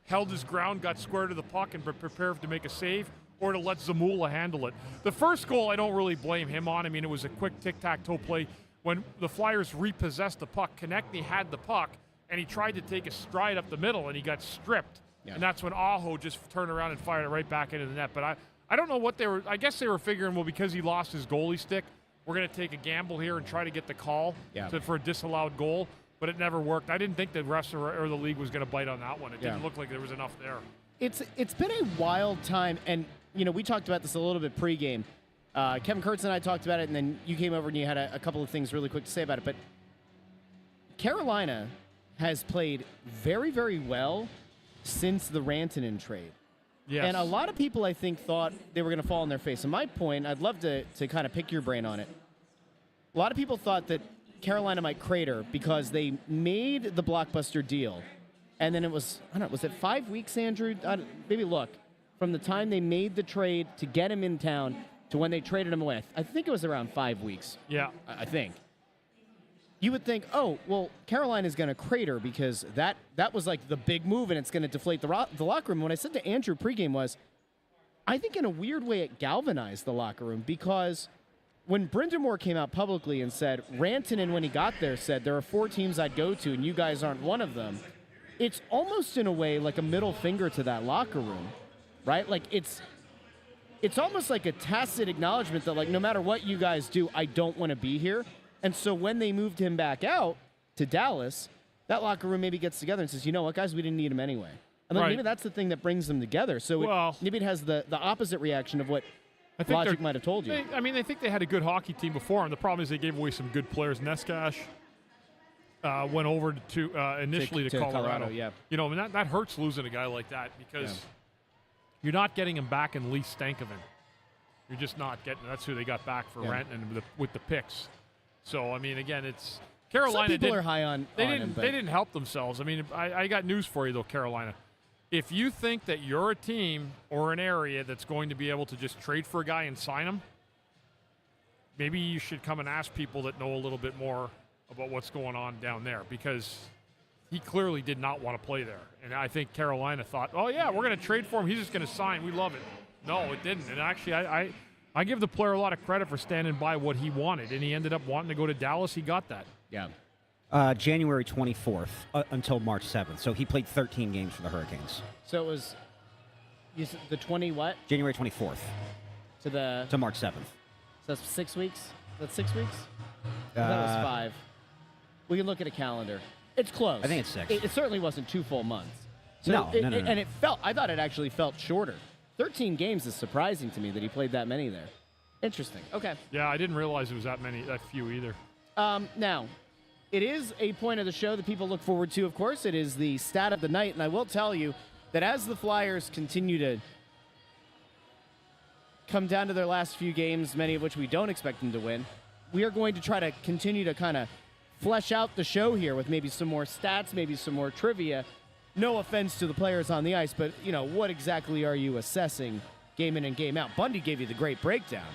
held his ground, got square to the puck, and prepared to make a save or to let Zamula handle it. The first goal I don't really blame him on. I mean, it was a quick tic-tac-toe play. When the Flyers repossessed the puck, Konechny had the puck, and he tried to take a stride up the middle, and he got stripped. Yeah. And that's when Aho just turned around and fired it right back into the net. But I don't know what they were – I guess they were figuring, well, because he lost his goalie stick, we're going to take a gamble here and try to get the call for a disallowed goal. But it never worked. I didn't think the refs or the league was going to bite on that one. It didn't look like there was enough there. It's been a wild time, and we talked about this a little bit pregame. Kevin Kurtz and I talked about it, and then you came over and you had a couple of things really quick to say about it. But Carolina has played very, very well since the Rantanen trade. Yes. And a lot of people, I think, thought they were going to fall on their face. And my point, I'd love to kind of pick your brain on it. A lot of people thought that Carolina might crater because they made the blockbuster deal. And then it was, was it 5 weeks, Andrew? Maybe look. From the time they made the trade to get him in town to when they traded him away. I think it was around 5 weeks. Yeah. I think. You would think, oh, well, Carolina's going to crater because that was like the big move and it's going to deflate the locker room. What I said to Andrew pregame was, I think in a weird way it galvanized the locker room because when Brindamore came out publicly and said, Rantanen, when he got there, said, there are 4 teams I'd go to and you guys aren't one of them, it's almost in a way like a middle finger to that locker room, right? Like it's almost like a tacit acknowledgement that, like, no matter what you guys do, I don't want to be here. And so when they moved him back out to Dallas, that locker room maybe gets together and says, you know what, guys, we didn't need him anyway. And like, maybe that's the thing that brings them together. So maybe it has the opposite reaction of what logic might have told you. I think they had a good hockey team before, and the problem is they gave away some good players. Neskash went over to initially to Colorado. Yeah. That hurts losing a guy like that because you're not getting him back in Lee Stankoven. You're just not getting. That's who they got back for Rantanen with the picks. So again, it's Carolina. Some people are high on. They didn't help themselves. I got news for you though, Carolina. If you think that you're a team or an area that's going to be able to just trade for a guy and sign him, maybe you should come and ask people that know a little bit more about what's going on down there because he clearly did not want to play there. And I think Carolina thought, oh, yeah, we're going to trade for him. He's just going to sign. We love it. No, it didn't. And actually, I give the player a lot of credit for standing by what he wanted. And he ended up wanting to go to Dallas. He got that. Yeah. January 24th until March 7th. So he played 13 games for the Hurricanes. So it was the 20 what? January 24th. To March 7th. So that's 6 weeks? That's 6 weeks? That was 5. We can look at a calendar. It's close. I think it's 6. It certainly wasn't 2 full months. So No. And I thought it actually felt shorter. 13 games is surprising to me that he played that many there. Interesting. Okay. Yeah, I didn't realize it was that few either. Now, it is a point of the show that people look forward to, of course. It is the stat of the night, and I will tell you that as the Flyers continue to come down to their last few games, many of which we don't expect them to win, we are going to try to continue to kind of flesh out the show here with maybe some more stats, maybe some more trivia. No offense to the players on the ice, but, what exactly are you assessing game in and game out? Bundy gave you the great breakdown,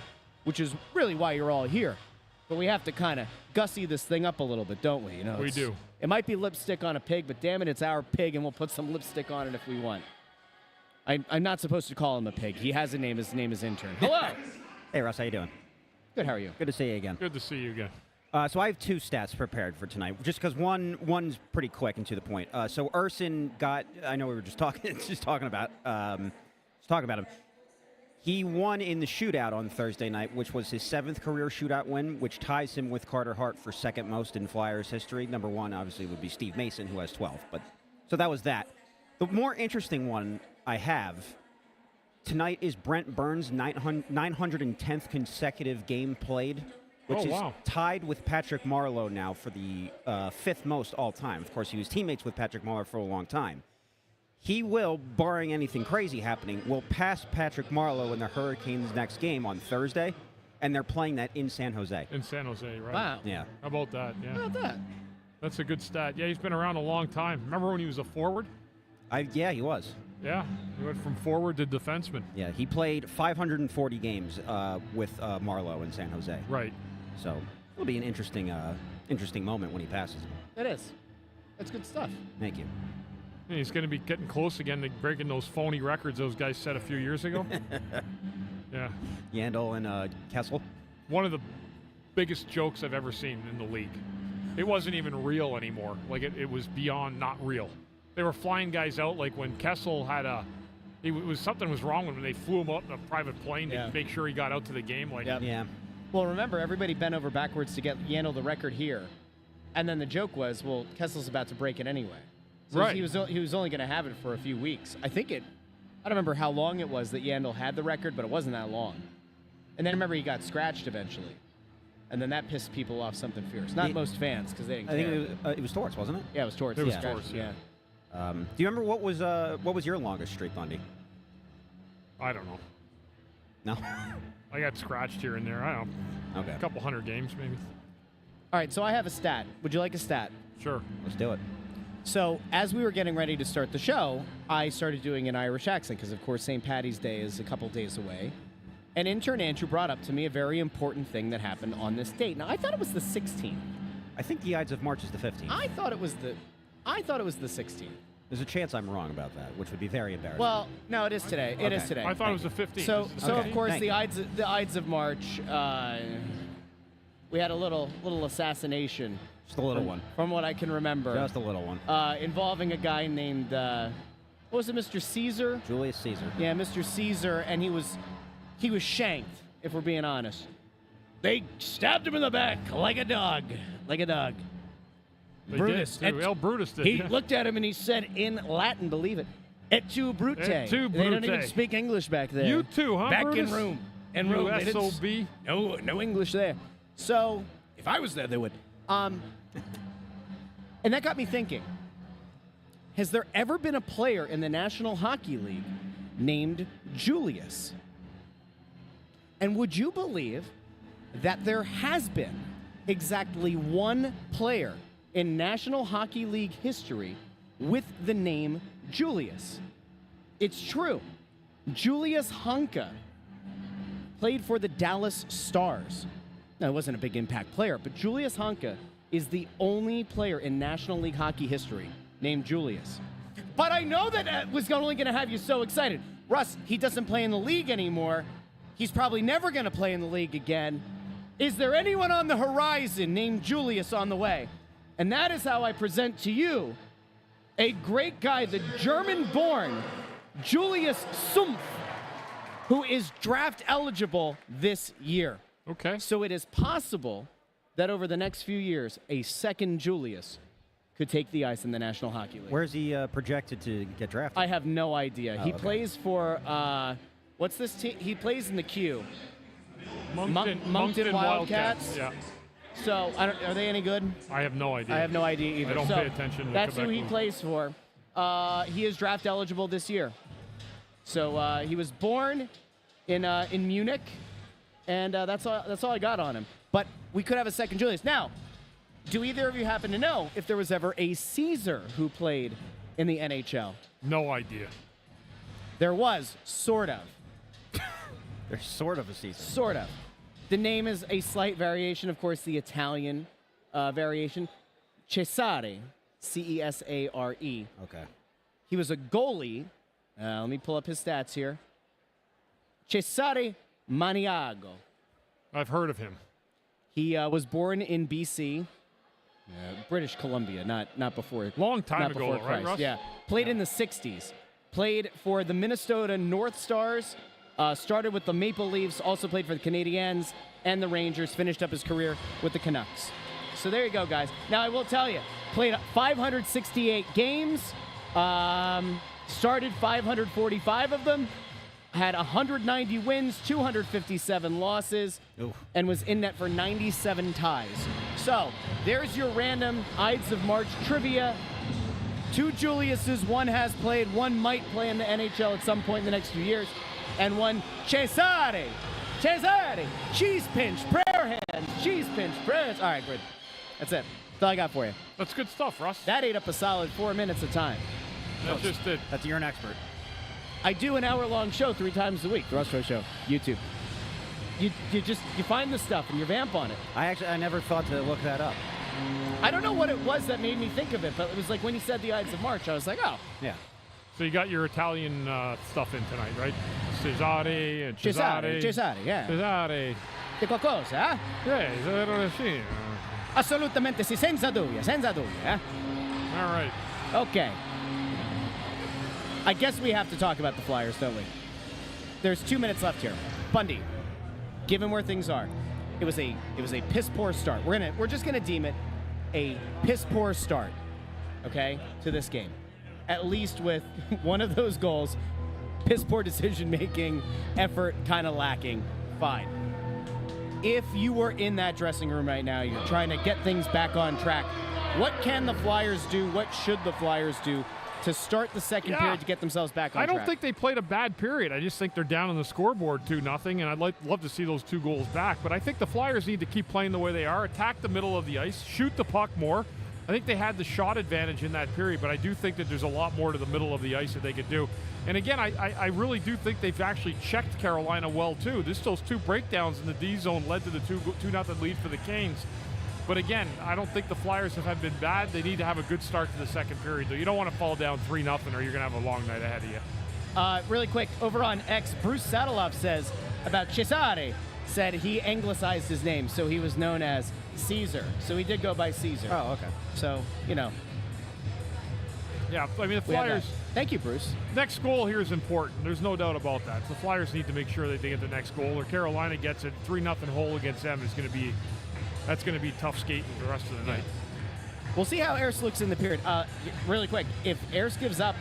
which is really why you're all here. But we have to kind of gussy this thing up a little bit, don't we? We do. It might be lipstick on a pig, but damn it, it's our pig, and we'll put some lipstick on it if we want. I'm not supposed to call him a pig. He has a name. His name is Intern. Hello. Hey, Russ, how you doing? Good, how are you? Good to see you again. Good to see you again. So I have 2 stats prepared for tonight, just because one's pretty quick and to the point. So Urson got, I know we were just talking about him. He won in the shootout on Thursday night, which was his 7th career shootout win, which ties him with Carter Hart for second most in Flyers history. Number 1, obviously, would be Steve Mason, who has 12. So that was that. The more interesting one I have tonight is Brent Burns' 910th consecutive game played, which is tied with Patrick Marleau now for the 5th most all time. Of course, he was teammates with Patrick Marleau for a long time. He will, barring anything crazy happening, will pass Patrick Marleau in the Hurricanes' next game on Thursday, and they're playing that in San Jose. In San Jose, right? Wow. Yeah. How about that? Yeah. How about that? That's a good stat. Yeah, he's been around a long time. Remember when he was a forward? Yeah, he was. Yeah, he went from forward to defenseman. Yeah, he played 540 games with Marleau in San Jose. Right. So it'll be an interesting moment when he passes him. It is. That's good stuff. Thank you. And he's going to be getting close again to breaking those phony records those guys set a few years ago. Yeah. Yandel and Kessel. One of the biggest jokes I've ever seen in the league. It wasn't even real anymore. Like, it was beyond not real. They were flying guys out, like when Kessel had something was wrong when they flew him out in a private plane to make sure he got out to the game. Like, Yeah. Well, remember, everybody bent over backwards to get Yandel the record here. And then the joke was, well, Kessel's about to break it anyway. So right. he was only going to have it for a few weeks. I think I don't remember how long it was that Yandel had the record, but it wasn't that long. And then I remember he got scratched eventually. And then that pissed people off something fierce. Not most fans, because they didn't care. I think it was Torts, wasn't it? Yeah, it was Torts. It was yeah. Torts, yeah. Do you remember what was your longest streak, Bundy? I don't know. No. I got scratched here and there. I don't know. Okay. A couple hundred games, maybe. All right, so I have a stat. Would you like a stat? Sure. Let's do it. So as we were getting ready to start the show, I started doing an Irish accent because, of course, St. Paddy's Day is a couple days away. And intern Andrew brought up to me a very important thing that happened on this date. Now, I thought it was the 16th. I think the Ides of March is the 15th. I thought it was the 16th. There's a chance I'm wrong about that, which would be very embarrassing. Well, no, it is today. It is today. I thought it was the 15th. So Okay. of course, Thank the Ides of March, we had a little assassination. Just a little one. From what I can remember. Just a little one. Involving a guy named, what was it, Mr. Caesar? Julius Caesar. Yeah, Mr. Caesar, and he was shanked, if we're being honest. They stabbed him in the back like a dog. Like a dog. They Brutus. did, too. El Brutus did. He yeah. looked at him and he said in Latin, believe it, "Et tu brute." Et tu They don't brute. even speak English back there. You too, huh, Back Brutus? in Rome. In Rome. They didn't SOB. No English there. So, if I was there, they would. And that got me thinking. Has there ever been a player in the National Hockey League named Julius? And would you believe that there has been exactly one player in National Hockey League history with the name Julius? It's true. Julius Honka played for the Dallas Stars. Now, it wasn't a big impact player, but Julius Honka is the only player in National League hockey history named Julius. But I know that was only going to have you so excited. Russ, he doesn't play in the league anymore. He's probably never going to play in the league again. Is there anyone on the horizon named Julius on the way? And that is how I present to you a great guy, the German-born Julius Sumpf, who is draft eligible this year. Okay. So it is possible that over the next few years, a second Julius could take the ice in the National Hockey League. Where's he projected to get drafted? I have no idea. He okay. plays for, what's this team? He plays in the Q. Moncton Wildcats? Yeah. So, are they any good? I have no idea. I have no idea either. I don't So, pay attention to the that's who Quebec he League. plays for. He is draft eligible this year. So he was born in Munich, and that's all I got on him. But we could have a second Julius. Now, do either of you happen to know if there was ever a Caesar who played in the NHL? No idea. There was, sort of. There's sort of a Caesar. Sort of. The name is a slight variation, of course, the Italian variation. Cesare, Cesare. Okay. He was a goalie. Let me pull up his stats here. Cesare Maniago. I've heard of him. He was born in BC, British Columbia, not before. Long time not ago, before though, Christ. right, Russ? Yeah, played in the '60s. Played for the Minnesota North Stars. Started with the Maple Leafs. Also played for the Canadiens and the Rangers. Finished up his career with the Canucks. So there you go, guys. Now I will tell you, played 568 games. Started 545 of them. Had 190 wins, 257 losses, Oof. and was in net for 97 ties. So, there's your random Ides of March trivia. 2 Juliuses, one has played, one might play in the NHL at some point in the next few years, and one Cesare, cheese pinch, prayer hands, cheese pinch, prayers. All right, good. That's it. That's all I got for you. That's good stuff, Russ. That ate up a solid 4 minutes of time. That's just it. That's you're an expert. I do an hour-long show 3 times a week, the Russ Show, YouTube. You find the stuff and you vamp on it. I never thought to look that up. I don't know what it was that made me think of it, but it was like when he said the Ides of March, I was like, oh. Yeah. So you got your Italian stuff in tonight, right? Cesare and Cesare. Cesare, yeah. Cesare. Di qualcosa, eh? Yeah, sì. Assolutamente sì, senza dubbio, eh? All right. Okay. I guess we have to talk about the Flyers, don't we? There's 2 minutes left here. Bundy, given where things are, it was a piss poor start. We're just gonna deem it a piss poor start, okay, to this game. At least with one of those goals piss poor decision making, effort kind of lacking. Fine. If you were in that dressing room right now, you're trying to get things back on track, what can the Flyers do? What should the Flyers do to start the second period to get themselves back on track? I don't think they played a bad period. I just think they're down on the scoreboard 2-0, and I'd love to see those 2 goals back. But I think the Flyers need to keep playing the way they are, attack the middle of the ice, shoot the puck more. I think they had the shot advantage in that period, but I do think that there's a lot more to the middle of the ice that they could do. And again, I really do think they've actually checked Carolina well, too. Those 2 breakdowns in the D zone led to the 2-0 lead for the Canes. But again, I don't think the Flyers have been bad. They need to have a good start to the second period, though. You don't want to fall down 3-0 or you're going to have a long night ahead of you. Really quick, over on X, Bruce Saddleoff says about Cesare, said he anglicized his name, so he was known as Caesar. So he did go by Caesar. Oh, okay. So, you know. Yeah, I mean, the Flyers. Thank you, Bruce. Next goal here is important. There's no doubt about that. The Flyers need to make sure that they get the next goal, or Carolina gets it. 3-0 hole against them is going to be. That's going to be tough skating the rest of the night. We'll see how Ayers looks in the period. Really quick, if Ayers gives up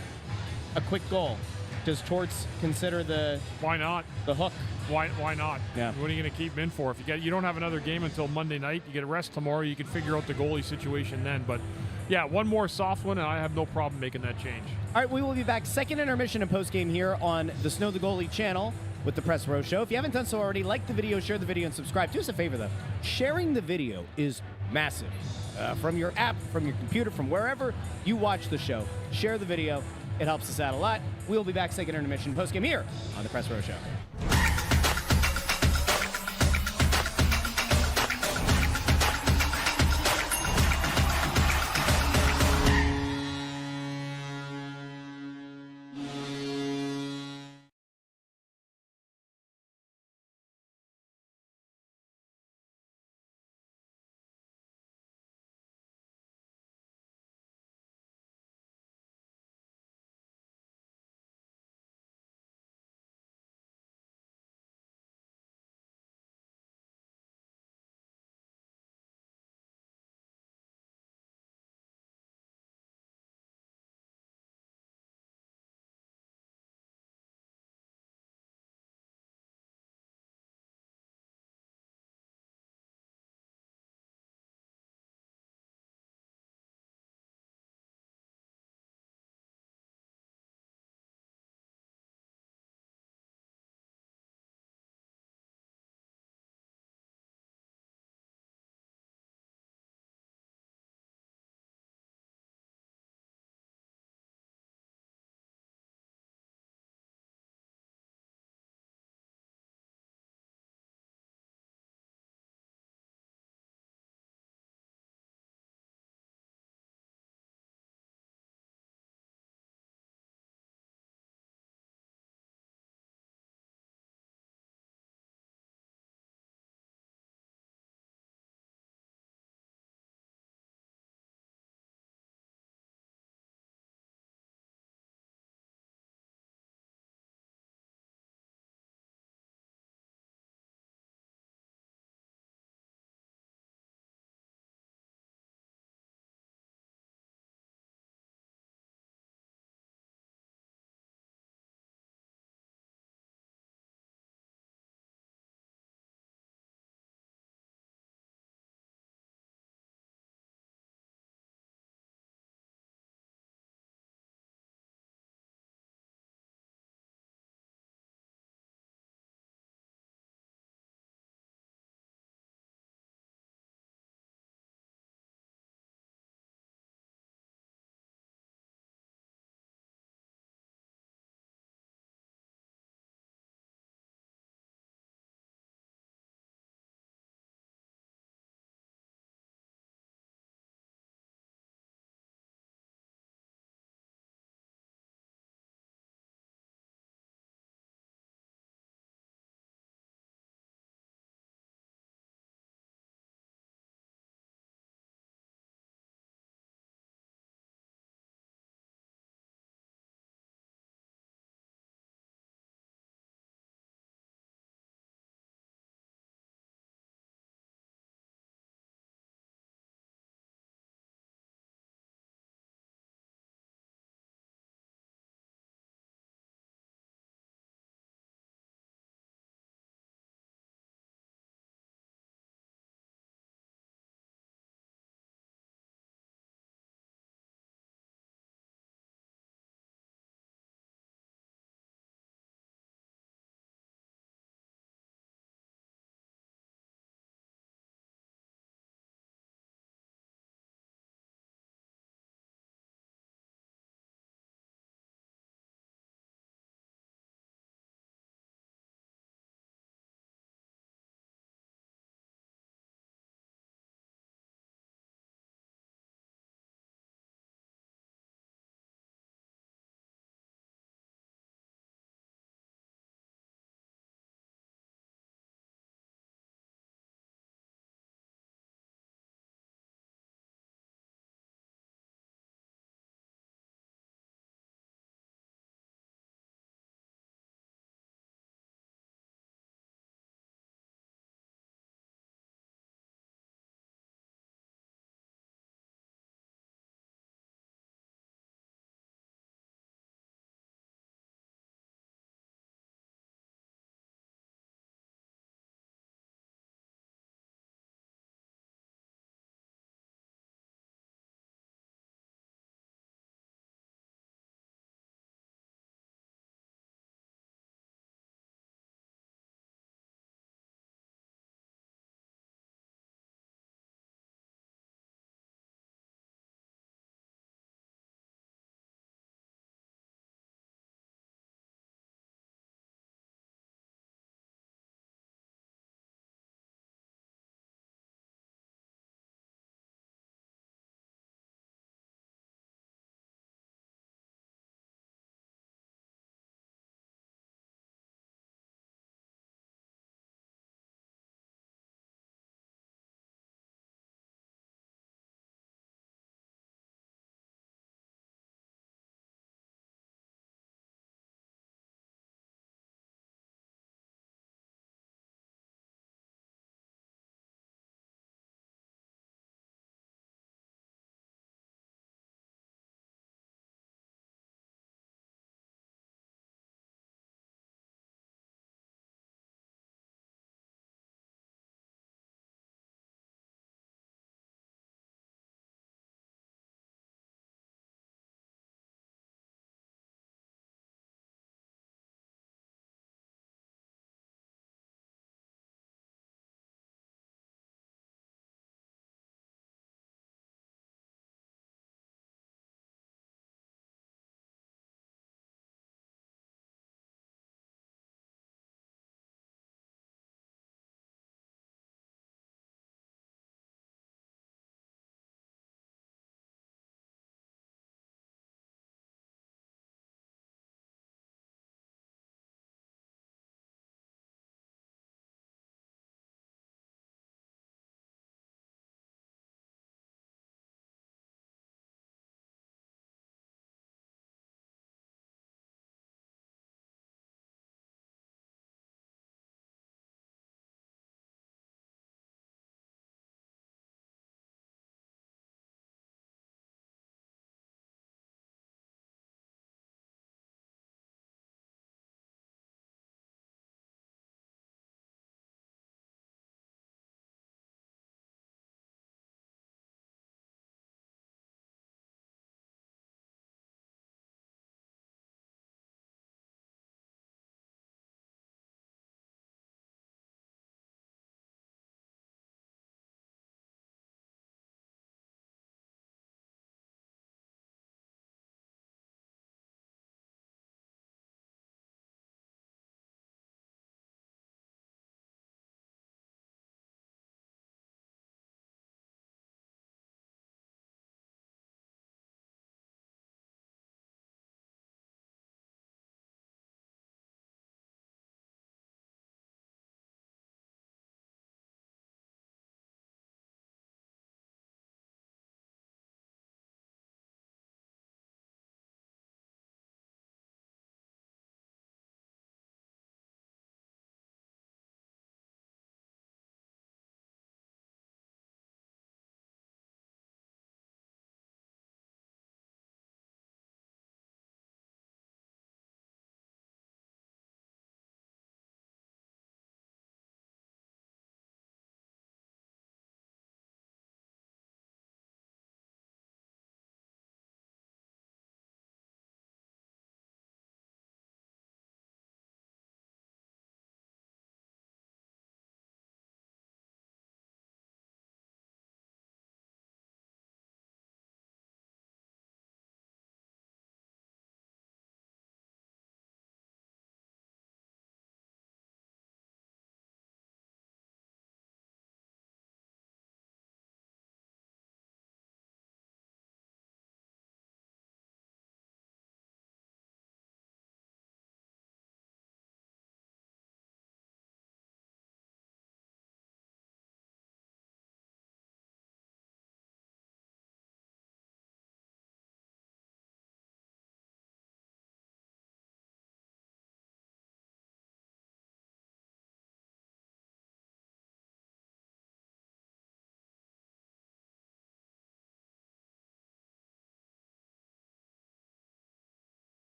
a quick goal, does Torts consider the why not the hook? Why not? Yeah. What are you going to keep him in for? If you don't have another game until Monday night, you get a rest tomorrow. You can figure out the goalie situation then. But yeah, one more soft one, and I have no problem making that change. All right, we will be back second intermission and postgame here on the Snow the Goalie channel with the Press Row Show. If you haven't done so already, like the video, share the video, and subscribe. Do us a favor, though. Sharing the video is massive. From your app, from your computer, from wherever you watch the show, share the video. It helps us out a lot. We'll be back second intermission postgame here on the Press Row Show.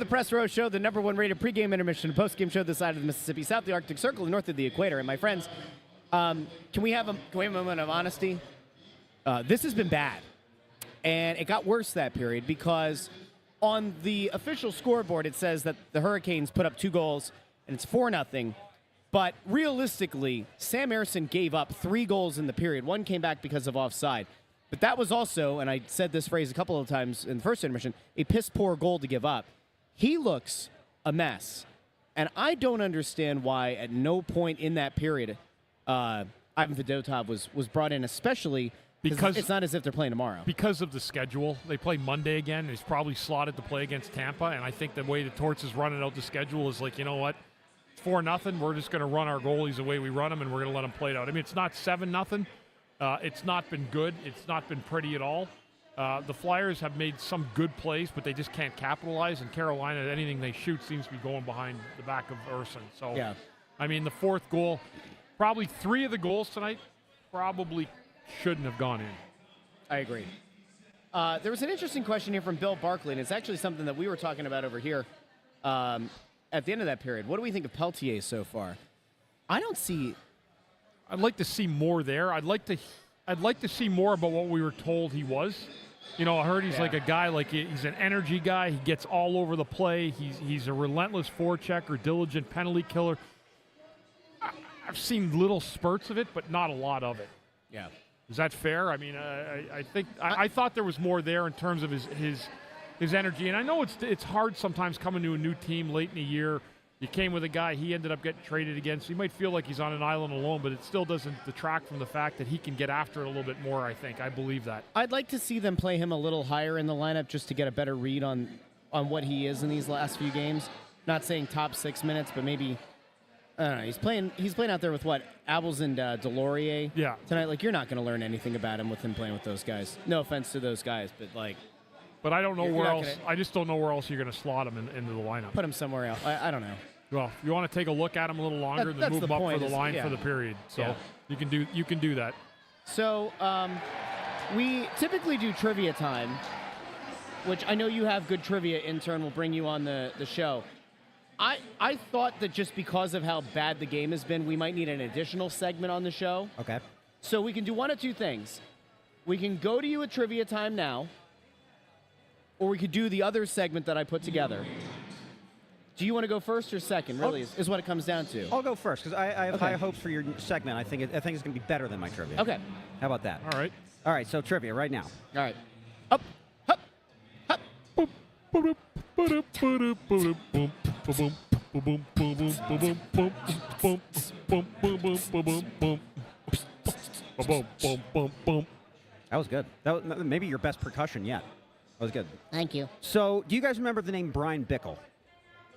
the Press Row Show, the #1 rated pregame, intermission, and postgame show this side of the Mississippi, south of the Arctic Circle, and north of the equator. And my friends, can we have a moment of honesty? This has been bad, and it got worse that period because on the official scoreboard it says that the Hurricanes put up 2 goals and it's 4-0. But realistically, Sam Ersson gave up 3 goals in the period. 1 came back because of offside. But that was also, and I said this phrase a couple of times in the first intermission, a piss-poor goal to give up. He looks a mess. And I don't understand why at no point in that period Ivan Fedotov was brought in, especially because it's not as if they're playing tomorrow. Because of the schedule. They play Monday again. He's probably slotted to play against Tampa. And I think the way the Torts is running out the schedule is like, you know what? 4-0. We're just going to run our goalies the way we run them, and we're going to let them play it out. I mean, it's not 7-0. It's not been good. It's not been pretty at all. The Flyers have made some good plays, but they just can't capitalize. And Carolina, anything they shoot seems to be going behind the back of Ersson. So, yeah. I mean, the 4th goal, probably 3 of the goals tonight probably shouldn't have gone in. I agree. There was an interesting question here from Bill Barkley, and it's actually something that we were talking about over here at the end of that period. What do we think of Peltier so far? I don't see. I'd like to see more there. I'd like to see more about what we were told he was. You know, I heard he's like a guy, like he's an energy guy. He gets all over the play. He's a relentless forechecker, diligent penalty killer. I've seen little spurts of it, but not a lot of it. Yeah. Is that fair? I mean, I think I thought there was more there in terms of his energy. And I know it's hard sometimes coming to a new team late in the year. You came with a guy he ended up getting traded against. So you might feel like he's on an island alone, but it still doesn't detract from the fact that he can get after it a little bit more, I think. I believe that. I'd like to see them play him a little higher in the lineup just to get a better read on what he is in these last few games. Not saying top 6 minutes, but maybe, I don't know. He's playing out there with what? Abels and Delorier tonight. Like, you're not going to learn anything about him with him playing with those guys. No offense to those guys, but like. But I don't know where else. I just don't know where else you're going to slot him into the lineup. Put him somewhere else. I don't know. Well, you want to take a look at him a little longer, then move him up for the line for the period. So you can do that. So we typically do trivia time, which I know you have good trivia. Intern will bring you on the show. I thought that just because of how bad the game has been, we might need an additional segment on the show. Okay. So we can do one of 2 things. We can go to you at trivia time now, or we could do the other segment that I put together. Do you want to go first or second, really, is what it comes down to? I'll go first, because I have high hopes for your segment. I think it's going to be better than my trivia. Okay. How about that? All right. All right, so trivia right now. All right. Up, up, up. That was good. That was maybe your best percussion yet. That was good. Thank you. So, do you guys remember the name Brian Bickle?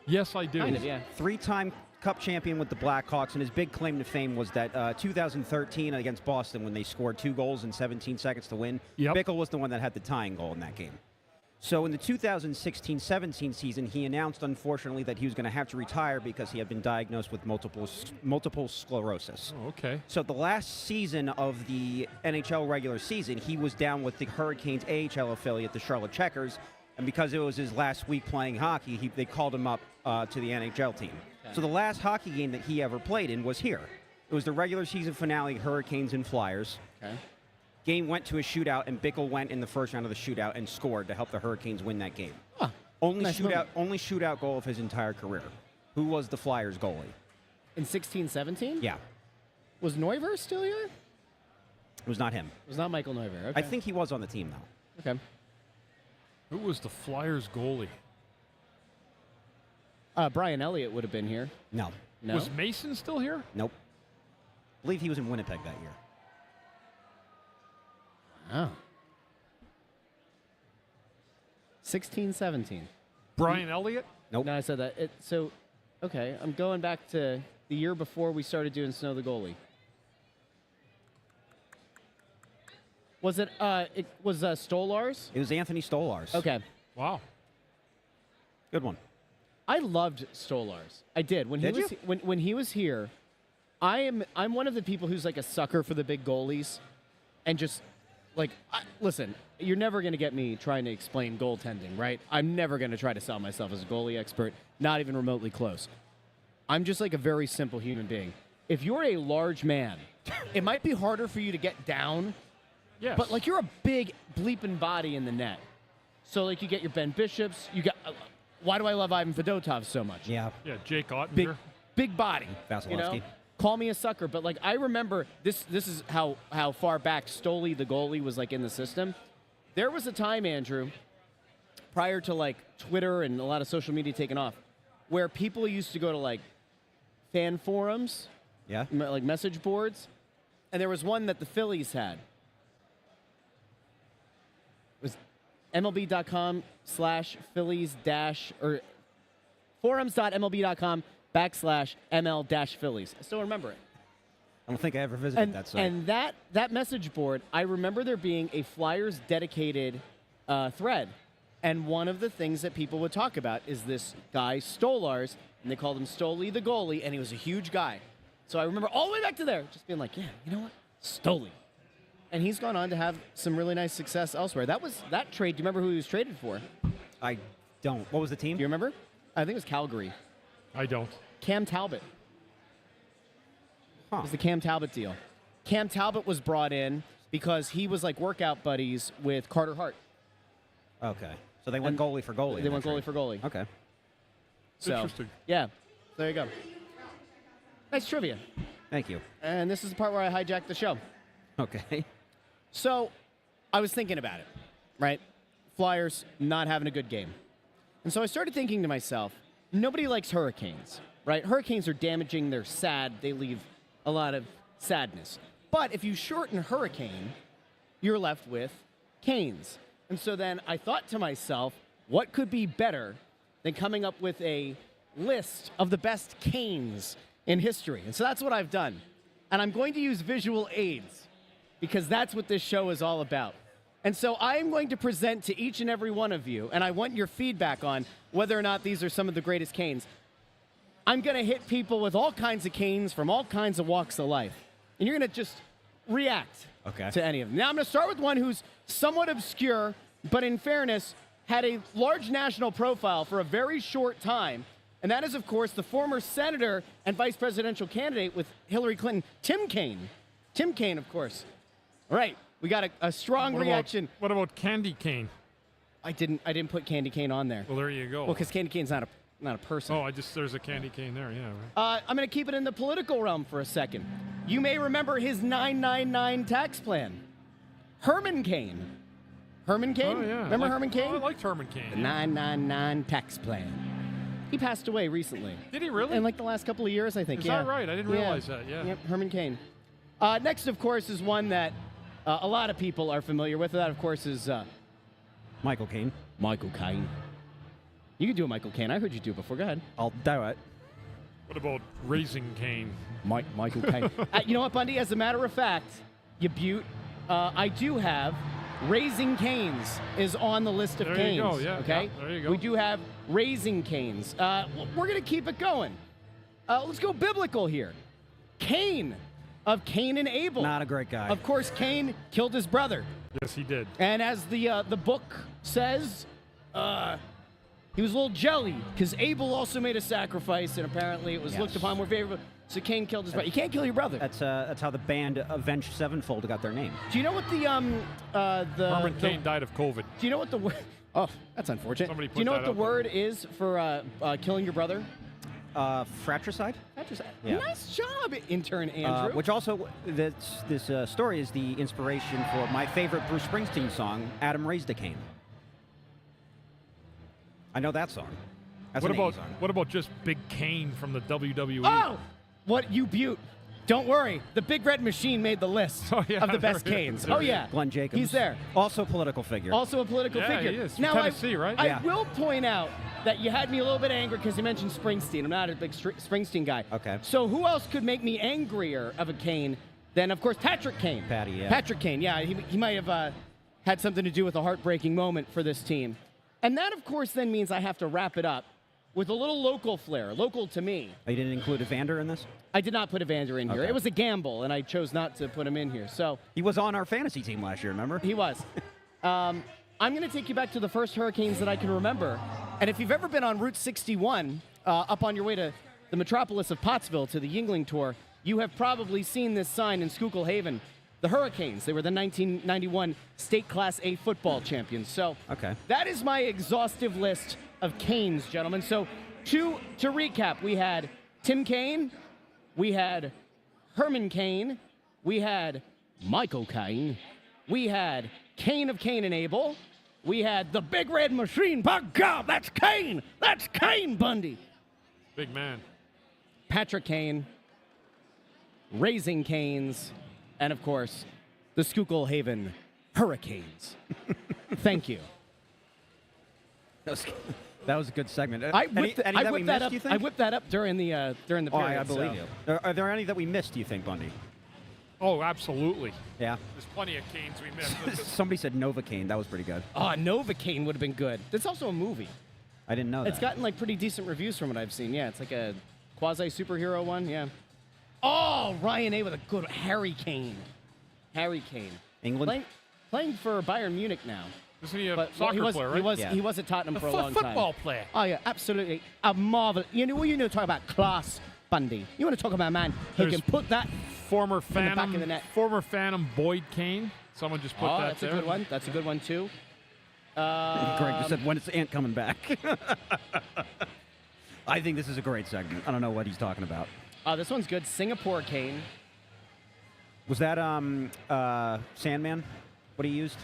Yes, I do. Kind of, yeah. 3-time Cup champion with the Blackhawks, and his big claim to fame was that 2013 against Boston when they scored 2 goals in 17 seconds to win. Yep. Bickle was the one that had the tying goal in that game. So in the 2016-17 season, he announced, unfortunately, that he was going to have to retire because he had been diagnosed with multiple sclerosis. Oh, okay. So the last season of the NHL regular season, he was down with the Hurricanes AHL affiliate, the Charlotte Checkers, and because it was his last week playing hockey, they called him up to the NHL team. Okay. So the last hockey game that he ever played in was here. It was the regular season finale, Hurricanes and Flyers. Okay. Game went to a shootout, and Bickle went in the first round of the shootout and scored to help the Hurricanes win that game. Huh. Only shootout goal of his entire career. Who was the Flyers goalie? In 16-17? Yeah. Was Neuver still here? It was not him. It was not Michael Neuver. Okay. I think he was on the team, though. Okay. Who was the Flyers goalie? Brian Elliott would have been here. No. Was Mason still here? Nope. I believe he was in Winnipeg that year. Oh. 16-17. Brian Elliott? Nope. No, I said that. Okay, I'm going back to the year before we started doing Snow the Goalie. Was it Stolars? It was Anthony Stolars. Okay. Wow. Good one. I loved Stolars. I did. When he was here, I'm one of the people who's like a sucker for the big goalies, and just listen, you're never going to get me trying to explain goaltending, right? I'm never going to try to sell myself as a goalie expert, not even remotely close. I'm just like a very simple human being. If you're a large man, it might be harder for you to get down, Yes. but like you're a big bleeping body in the net. So like you get your Ben Bishops, you got. Why do I love Ivan Fedotov so much? Yeah, Jake Ottinger. Big body. Vasilevsky. You know? Call me a sucker, but like I remember this is how far back Stoli the goalie was like in the system. There was a time, Andrew, prior to like Twitter and a lot of social media taking off, where people used to go to like fan forums, like message boards, and there was one that the Phillies had. It was MLB.com/Phillies- or forums.MLB.com/ML-Phillies. I still remember it. I don't think I ever visited that site. And that message board, I remember there being a Flyers dedicated thread. And one of the things that people would talk about is this guy, Stolars, and they called him Stoli the goalie, and he was a huge guy. So I remember all the way back to there just being like, yeah, you know what? Stoli. And he's gone on to have some really nice success elsewhere. That trade, do you remember who he was traded for? I don't. What was the team? Do you remember? I think it was Calgary. I don't. Cam Talbot. It was the Cam Talbot deal. Cam Talbot was brought in because he was like workout buddies with Carter Hart. Okay. So they went goalie for goalie. They went goalie for goalie. Okay. So, Interesting. Yeah. There you go. Nice trivia. Thank you. And this is the part where I hijacked the show. Okay. So I was thinking about it, right? Flyers not having a good game. And so I started thinking to myself, nobody likes hurricanes, right? Hurricanes are damaging. They're sad. They leave a lot of sadness. But if you shorten hurricane, you're left with canes. And so then I thought to myself, what could be better than coming up with a list of the best canes in history? And so that's what I've done. And I'm going to use visual aids because that's what this show is all about. And so I am going to present to each and every one of you, and I want your feedback on whether or not these are some of the greatest canes. I'm going to hit people with all kinds of canes from all kinds of walks of life. And you're going to just react to any of them. Now I'm going to start with one who's somewhat obscure, but in fairness, had a large national profile for a very short time. And that is, of course, the former senator and vice presidential candidate with Hillary Clinton, Tim Kaine. Tim Kaine, of course. All right, we got a strong reaction. What about Candy Cane? I didn't put Candy Cane on there. Well, there you go. Well, because Candy Cane's not a person. Oh, there's a Candy Cane there, yeah. Right. I'm going to keep it in the political realm for a second. You may remember his 999 tax plan. Herman Cain. Herman Cain? Oh, yeah. Remember Herman Cain? Oh, I liked Herman Cain. The 999 tax plan. He passed away recently. Did he really? In like the last couple of years, I think. Is that right? I didn't realize that, yeah. Yep, Herman Cain. Next, of course, is one that a lot of people are familiar with. That, of course, is Michael Caine. Michael Caine. You can do a Michael Caine. I heard you do it before. Go ahead. I'll do it. What about Raising Cane? Michael Caine. You know what, Bundy? As a matter of fact, you beaut, I do have Raising Canes is on the list of there canes. You go, yeah. Okay? Yeah, there you go. We do have Raising Canes. We're going to keep it going. Let's go biblical here. Cain of Cain and Abel. Not a great guy. Of course, Cain killed his brother. Yes, he did. And as the book says, he was a little jelly because Abel also made a sacrifice, and apparently it was looked upon more favorably. So Cain killed his brother. You can't kill your brother. That's how the band Avenged Sevenfold got their name. Do you know what the Herman Cain died of COVID. Do you know what the word? Oh, that's unfortunate. Somebody Do you know put what that the out word is for killing your brother? Fratricide? Fratricide. Yeah. Nice job, intern Andrew. Which also, this story is the inspiration for my favorite Bruce Springsteen song, Adam Raised a Cain. I know that song. That's What about just Big Cane from the WWE? Oh, what you beaut. Don't worry. The Big Red Machine made the list of the best canes. Oh, yeah. Glenn Jacobs. He's there. Also a political figure. Also a political figure. He is. Now, Tennessee, right? I will point out that you had me a little bit angry because you mentioned Springsteen. I'm not a big Springsteen guy. Okay. So who else could make me angrier of a Cane than, of course, Patrick Kane? Patty, yeah. Patrick Kane, yeah. He might have had something to do with a heartbreaking moment for this team. And that, of course, then means I have to wrap it up with a little local flair, local to me. Oh, you didn't include Evander in this? I did not put Evander in here. Okay. It was a gamble, and I chose not to put him in here. So He was on our fantasy team last year, remember? he was. I'm going to take you back to the first Hurricanes that I can remember. And if you've ever been on Route 61, up on your way to the metropolis of Pottsville to the Yingling Tour, you have probably seen this sign in Schuylkill Haven. The Hurricanes, they were the 1991 State Class A football champions. So that is my exhaustive list of Canes, gentlemen. So to recap, we had Tim Kaine, we had Herman Cain, we had Michael Caine, we had Cain of Cain and Abel, we had the Big Red Machine. By God, that's Cain! That's Cain, Bundy! Big man. Patrick Kane, Raising Canes, and of course, the Schuylkill Haven Hurricanes. Thank you. That was a good segment. I whipped that up. you think? I whipped that up during the period. Oh, I believe you. Are there any that we missed, do you think, Bundy? Oh, absolutely. Yeah. There's plenty of Canes we missed. Somebody said Novocaine. That was pretty good. Oh, Novocaine would have been good. That's also a movie. I didn't know that. It's gotten like pretty decent reviews from what I've seen. Yeah, it's like a quasi superhero one. Yeah. Oh, Ryan A with a good Harry Kane. Harry Kane. England? Playing for Bayern Munich now. Isn't he a But, soccer player, right? He was at Tottenham for a long time. Football player. Oh, yeah, absolutely. A marvel. You know, talk about class, Bundy. You want to talk about a man who There's can put that Former in the back of the Phantom, net. former Phantom Boyd Kane. Someone just put that that's there. a good one. That's a good one, too. Greg just said, when is Ant coming back? I think this is a great segment. I don't know what he's talking about. This one's good. Singapore Kane. Was that Sandman? What he used?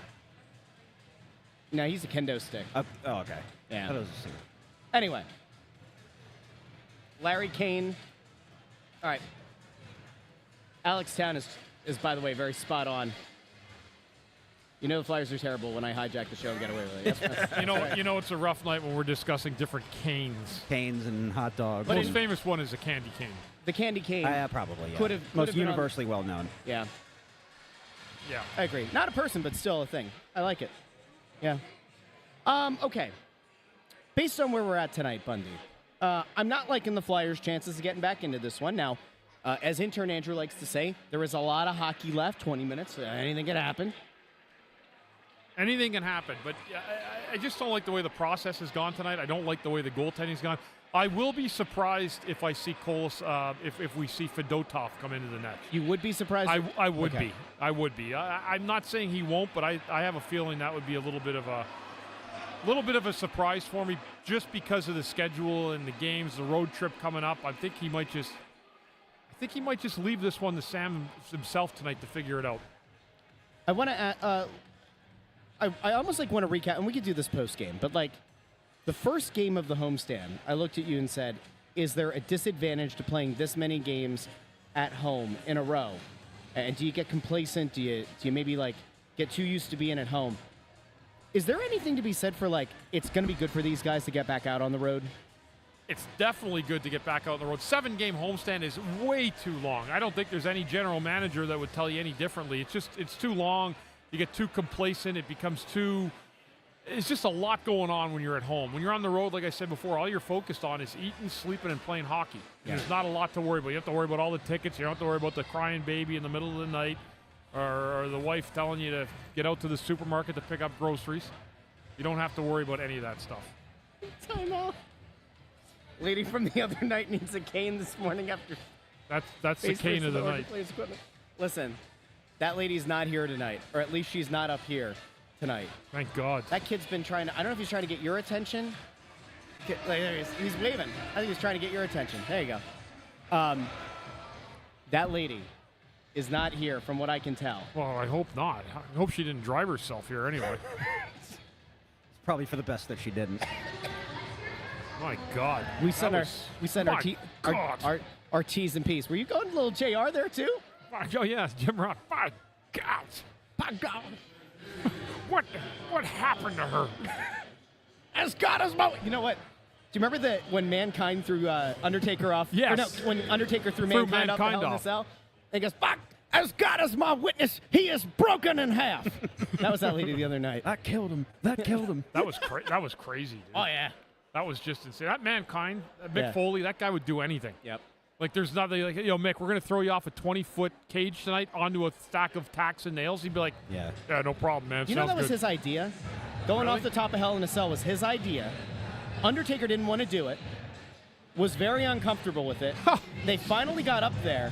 No, he's a kendo stick. Oh, okay. Yeah. I thought it was a singer. Anyway. Larry Kane. All right. Alex Town is, by the way, very spot on. You know the Flyers are terrible when I hijack the show and get away with it. Yes, You know it's a rough night when we're discussing different Canes. Canes and hot dogs. The most famous one is a Candy Cane. The Candy Cane. Probably, yeah. Could have Most been on- universally well known. Yeah, Yeah. I agree. Not a person, but still a thing. I like it. Yeah. Okay. Based on where we're at tonight, Bundy, I'm not liking the Flyers' chances of getting back into this one. Now, as intern Andrew likes to say, there is a lot of hockey left, 20 minutes. Anything can happen. Anything can happen, but I just don't like the way the process has gone tonight. I don't like the way the goaltending's gone. I will be surprised if I see Kolos, if we see Fedotov come into the net. You would be surprised? I would be. I would be. I'm not saying he won't, but I have a feeling that would be a little bit of a surprise for me, just because of the schedule and the games, the road trip coming up. I think he might just leave this one to Sam himself tonight to figure it out. I want to. I almost want to recap, and we could do this post game, but like the first game of the homestand, I looked at you and said, "Is there a disadvantage to playing this many games at home in a row? And do you get complacent? Do you maybe like get too used to being at home? Is there anything to be said for like it's going to be good for these guys to get back out on the road?" It's definitely good to get back out on the road. 7-game homestand is way too long. I don't think there's any general manager that would tell you any differently. It's too long. You get too complacent. It becomes it's just a lot going on when you're at home. When you're on the road, like I said before, all you're focused on is eating, sleeping, and playing hockey. Yeah. There's not a lot to worry about. You have to worry about all the tickets. You don't have to worry about the crying baby in the middle of the night or the wife telling you to get out to the supermarket to pick up groceries. You don't have to worry about any of that stuff. I know. Lady from the other night needs a cane this morning after. That's the cane of the night. Listen, that lady's not here tonight, or at least she's not up here tonight. Thank God. That kid's been trying to. I don't know if he's trying to get your attention. There he is. He's waving. I think he's trying to get your attention. There you go. That lady is not here, from what I can tell. Well, I hope not. I hope she didn't drive herself here anyway. It's probably for the best that she didn't. My God. We send our T's and P's. Were you going a little JR there too? Oh yeah, Jim Rock. My God. By God. What happened to her? As God is my. You know what? Do you remember when Mankind threw Undertaker off? Yes. Or no, when Undertaker threw Mankind off the Hell in a Cell? And he goes, "Fuck! As God is my witness, he is broken in half." That was that lady the other night. That killed him. That killed him. That was crazy. Dude. Oh yeah. That was just insane. That Mankind, Mick Yeah. Foley, that guy would do anything. Yep. Like, there's nothing like, Mick, we're going to throw you off a 20-foot cage tonight onto a stack of tacks and nails. He'd be like, Yeah. yeah, no problem, man. You know Sounds that was good. his idea? Going Really? off the top of Hell in a Cell was his idea. Undertaker didn't want to do it. Was very uncomfortable with it. They finally got up there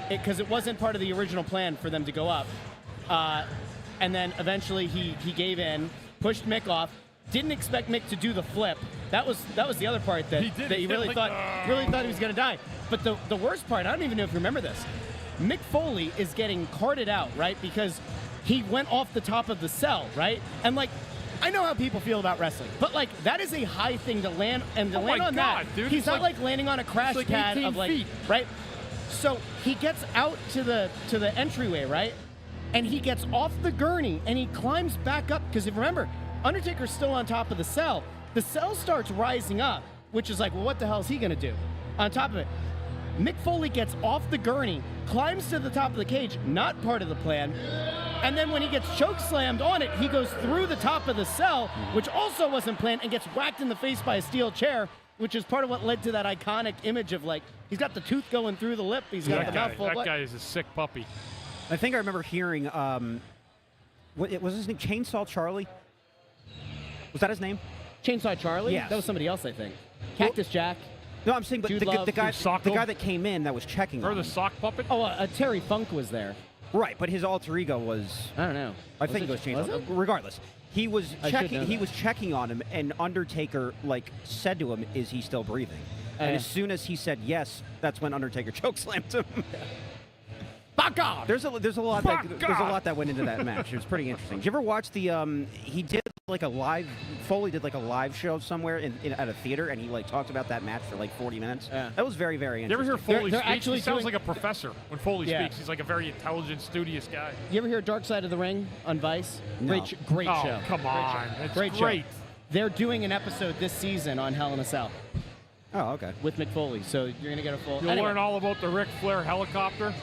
because it wasn't part of the original plan for them to go up. And then eventually he gave in, pushed Mick off. Didn't expect Mick to do the flip. That was the other part that he really thought he was going to die. But the worst part, I don't even know if you remember this. Mick Foley is getting carted out, right? Because he went off the top of the cell, right? And like, I know how people feel about wrestling, but like that is a high thing to land, and to land on that, dude, he's not like landing on a crash like pad 18 of like, feet. right? So he gets out to the entryway, right? And he gets off the gurney and he climbs back up because if you remember, Undertaker's still on top of the cell. The cell starts rising up, which is like, well, what the hell is he gonna do? On top of it, Mick Foley gets off the gurney, climbs to the top of the cage, not part of the plan. And then when he gets choke slammed on it, he goes through the top of the cell, which also wasn't planned, and gets whacked in the face by a steel chair, which is part of what led to that iconic image of like, he's got the tooth going through the lip, he's got the mouthful. That guy is a sick puppy. I think I remember hearing, what was his name? Chainsaw Charlie? Was that his name? Chainsaw Charlie? Yes. That was somebody else, I think. Cactus Jack. No, I'm saying, but Jude the Love, guy Socko? that came in that was checking Or on the him. sock puppet? Oh, Terry Funk was there. Right, but his alter ego was. I don't know. I think it was Chainsaw. Was it? Regardless, he was I should checking. know He that. was checking on him, and Undertaker like said to him, "Is he still breathing?" And as soon as he said yes, that's when Undertaker chokeslammed him. Fuck off! There's a lot that went into that match. It was pretty interesting. Did you ever watch the? He did like a live. Foley did like a live show somewhere at a theater, and he like talked about that match for like 40 minutes. Yeah. That was very, very You interesting. ever hear Foley They're speak? actually He sounds doing- like a professor when Foley Yeah. speaks. He's like a very intelligent, studious guy. You ever hear Dark Side of the Ring on Vice? No. Great Oh, show. come on. It's Great great. show. They're doing an episode this season on Hell in a Cell Oh, okay. with Mick Foley, so you're gonna get a full. You'll Anyway, learn all about the Ric Flair helicopter.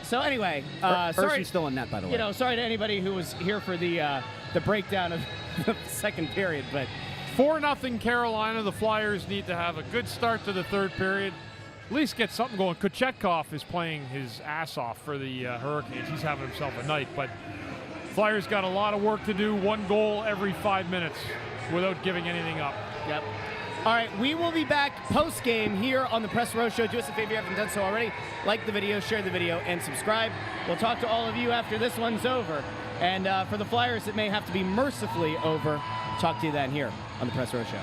So anyway, Ursu's sorry. still in net, by the way. Sorry to anybody who was here for the breakdown of the second period, but 4-0 Carolina. The Flyers need to have a good start to the third period. At least get something going. Kochetkov is playing his ass off for the Hurricanes. He's having himself a night, but Flyers got a lot of work to do. 1 goal every 5 minutes without giving anything up. yep. All right, we will be back post-game here on the Press Row Show. Do us a favor if you haven't done so already. Like the video, share the video, and subscribe. We'll talk to all of you after this one's over. And for the Flyers, it may have to be mercifully over. Talk to you then here on the Press Row Show.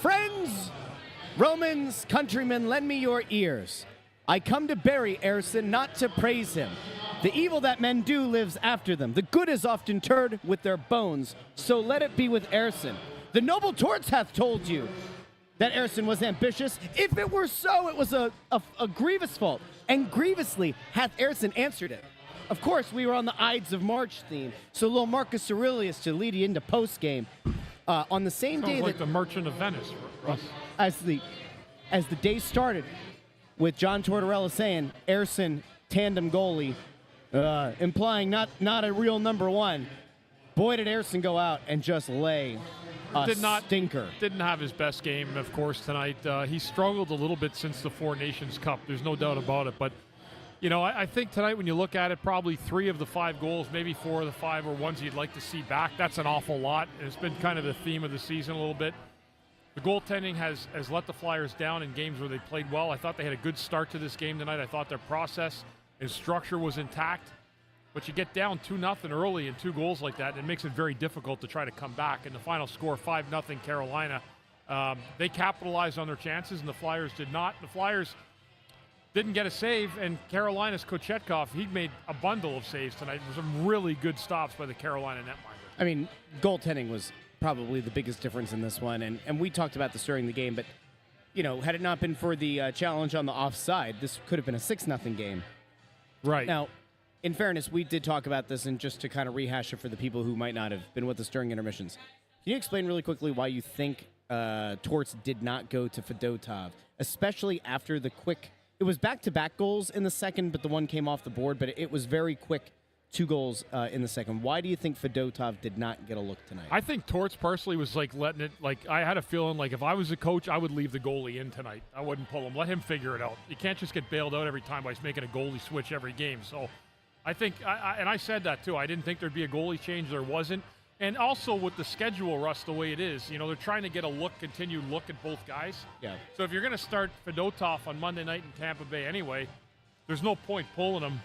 Friends, Romans, countrymen, lend me your ears. I come to bury Erson, not to praise him. The evil that men do lives after them. The good is often interred with their bones, so let it be with Erson. The noble Torts hath told you that Erson was ambitious. If it were so, it was a grievous fault, and grievously hath Erson answered it. Of course, we were on the Ides of March theme, so little Marcus Aurelius to lead you into postgame. On the same Sounds day like that the Merchant of Venice, Russ. as the day started, with John Tortorella saying Erson tandem goalie, implying not a real number one. Boy, did Erson go out and just lay a stinker. Didn't have his best game, of course, tonight. He struggled a little bit since the Four Nations Cup. There's no doubt about it. But, you know, I think tonight when you look at it, probably 3 of the 5 goals, maybe 4 of the 5 are ones you'd like to see back. That's an awful lot. It's been kind of the theme of the season a little bit. The goaltending has let the Flyers down in games where they played well. I thought they had a good start to this game tonight. I thought their process and structure was intact. But you get down 2-0 early and 2 goals like that, and it makes it very difficult to try to come back. And the final score, 5-0 Carolina. They capitalized on their chances, and the Flyers did not. The Flyers didn't get a save, and Carolina's Kochetkov, he made a bundle of saves tonight. There were some really good stops by the Carolina netminder. I mean, goaltending was probably the biggest difference in this one, and we talked about this during the game, but, you know, had it not been for the challenge on the offside, this could have been a 6-0 game. Right. Now, in fairness, we did talk about this, and just to kind of rehash it for the people who might not have been with us during intermissions, can you explain really quickly why you think Torts did not go to Fedotov, especially after the quick, it was back-to-back goals in the second, but the one came off the board, but it was very quick 2 goals in the second. Why do you think Fedotov did not get a look tonight? I think Torts personally was like letting it, like I had a feeling like if I was a coach, I would leave the goalie in tonight. I wouldn't pull him. Let him figure it out. You can't just get bailed out every time by making a goalie switch every game. So I think, and I said that too, I didn't think there'd be a goalie change. There wasn't. And also with the schedule, Russ, the way it is, you know, they're trying to get a continued look at both guys. Yeah. So if you're going to start Fedotov on Monday night in Tampa Bay anyway, there's no point pulling him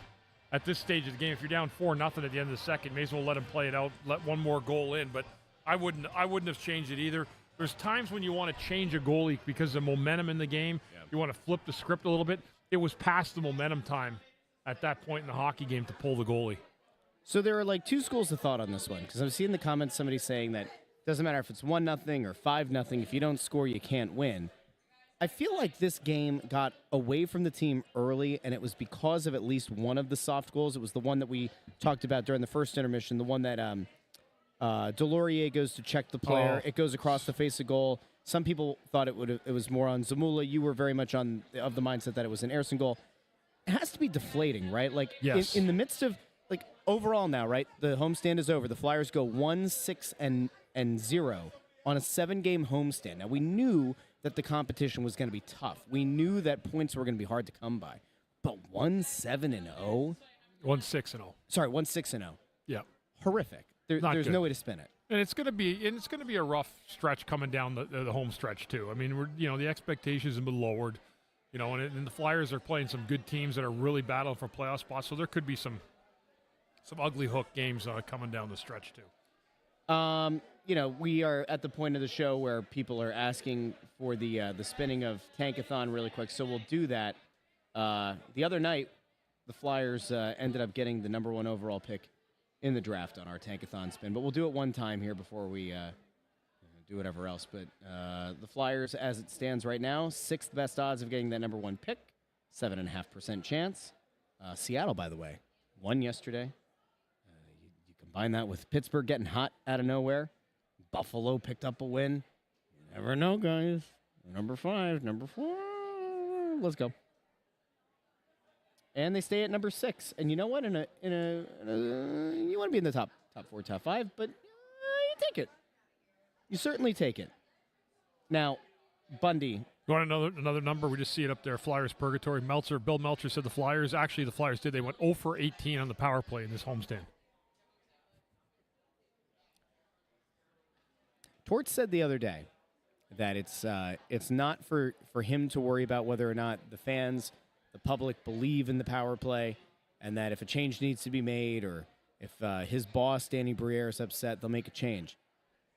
at this stage of the game. If you're down 4-0 at the end of the second, may as well let him play it out, let one more goal in. But I wouldn't have changed it either. There's times when you want to change a goalie because of momentum in the game. Yeah. You want to flip the script a little bit. It was past the momentum time at that point in the hockey game to pull the goalie. So there are like 2 schools of thought on this one, because I'm seeing the comments somebody saying that it doesn't matter if it's 1-0 or 5-0. If you don't score, you can't win. I feel like this game got away from the team early, and it was because of at least one of the soft goals. It was the one that we talked about during the first intermission, the one that Delorier goes to check the player. It goes across the face of goal. Some people thought it was more on Zamula. You were very much of the mindset that it was an Erson goal. It has to be deflating, right? Like, yes. in the midst of, like, overall now, right? The homestand is over. The Flyers go 1-6-0 on a 7-game homestand. Now, we knew that the competition was going to be tough. We knew that points were going to be hard to come by. But 1-7-0? 1-6-0. Sorry, 1-6-0. Yeah. Horrific. There's no way to spin it. And it's going to be a rough stretch coming down the home stretch too. I mean, the expectations have been lowered, and the Flyers are playing some good teams that are really battling for playoff spots. So there could be some ugly hook games coming down the stretch too. We are at the point of the show where people are asking for the spinning of Tankathon really quick, so we'll do that. The other night, the Flyers ended up getting the number 1 overall pick in the draft on our Tankathon spin, but we'll do it one time here before we do whatever else. But the Flyers, as it stands right now, 6th best odds of getting that number 1 pick, 7.5% chance. Seattle, by the way, won yesterday. You combine that with Pittsburgh getting hot out of nowhere. Buffalo picked up a win. You never know, guys. Number 5, number 4. Let's go. And they stay at number 6. And you know what? You want to be in the top 4, top 5, but you take it. You certainly take it. Now, Bundy. You want another number? We just see it up there. Flyers purgatory. Bill Meltzer said the Flyers. Actually, the Flyers did. They went 0 for 18 on the power play in this homestand. Torts said the other day that it's not for him to worry about whether or not the fans, the public believe in the power play, and that if a change needs to be made or if his boss, Danny Briere, is upset, they'll make a change.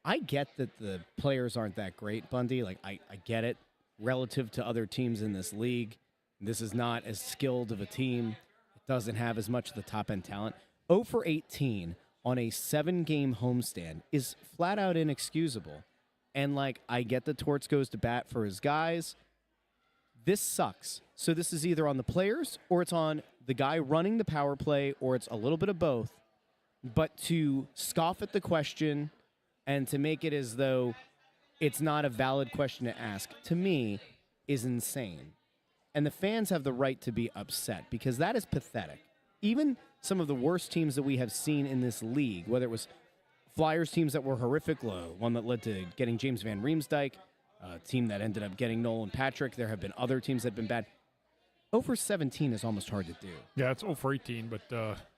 I get that the players aren't that great, Bundy. Like, I get it. Relative to other teams in this league, this is not as skilled of a team. It doesn't have as much of the top-end talent. 0 for 18 on a 7-game homestand is flat out inexcusable. And, like, I get that Torts goes to bat for his guys. This sucks. So this is either on the players or it's on the guy running the power play, or it's a little bit of both. But to scoff at the question and to make it as though it's not a valid question to ask, to me, is insane. And the fans have the right to be upset because that is pathetic. Even some of the worst teams that we have seen in this league, whether it was Flyers teams that were horrific, one that led to getting James Van Riemsdyk, a team that ended up getting Nolan Patrick. There have been other teams that have been bad. 0 for 17 is almost hard to do. Yeah, it's 0 for 18, but...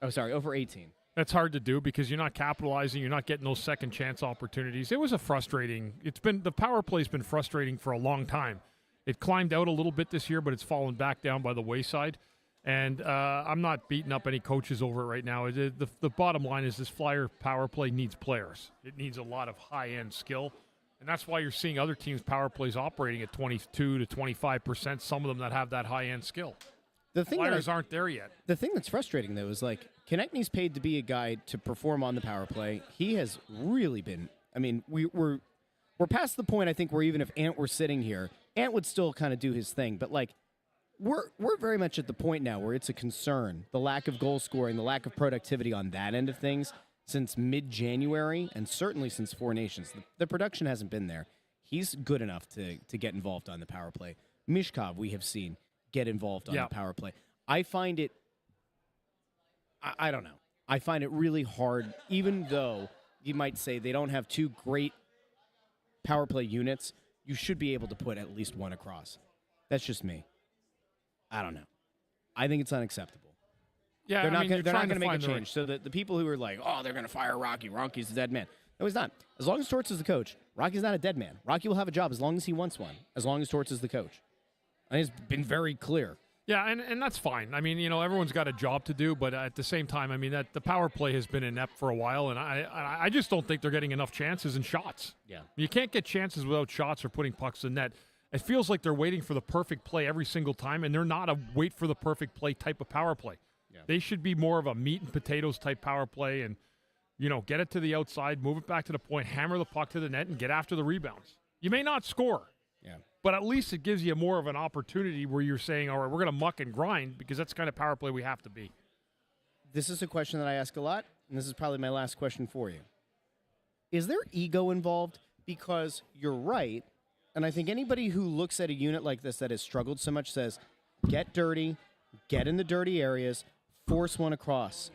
0 for 18. That's hard to do because you're not capitalizing. You're not getting those second chance opportunities. It was a frustrating. The power play's been frustrating for a long time. It climbed out a little bit this year, but it's fallen back down by the wayside. And I'm not beating up any coaches over it right now. The bottom line is this Flyer power play needs players. It needs a lot of high-end skill. And that's why you're seeing other teams' power plays operating at 22 to 25%, some of them that have that high-end skill. The thing Flyers aren't there yet. The thing that's frustrating, though, is like Konechny's paid to be a guy to perform on the power play. He has really been. I mean, we're past the point, I think, where even if Ant were sitting here, Ant would still kind of do his thing. But like, we're very much at the point now where it's a concern, the lack of goal scoring, the lack of productivity on that end of things since mid-January, and certainly since Four Nations. The production hasn't been there. He's good enough to get involved on the power play. Mishkov, we have seen get involved on the power play. I find it, I don't know. I find it really hard, even though you might say they don't have two great power play units, you should be able to put at least one across. That's just me. I don't know. I think it's unacceptable. Yeah, they're not going to make a find change. So the people who are like, oh, they're going to fire Rocky. Rocky's a dead man. No, he's not. As long as Torts is the coach, Rocky's not a dead man. Rocky will have a job as long as he wants one, as long as Torts is the coach. And it's been very clear. Yeah, and that's fine. I mean, everyone's got a job to do, but at the same time, I mean, that the power play has been inept for a while, and I just don't think they're getting enough chances and shots. Yeah. You can't get chances without shots or putting pucks in net. It feels like they're waiting for the perfect play every single time, and they're not a wait for the perfect play type of power play. Yeah. They should be more of a meat and potatoes type power play and, get it to the outside, move it back to the point, hammer the puck to the net, and get after the rebounds. You may not score. Yeah. But at least it gives you more of an opportunity where you're saying, all right, we're going to muck and grind because that's the kind of power play we have to be. This is a question that I ask a lot, and this is probably my last question for you. Is there ego involved? Because you're right, and I think anybody who looks at a unit like this that has struggled so much says, get dirty, get in the dirty areas, force one across.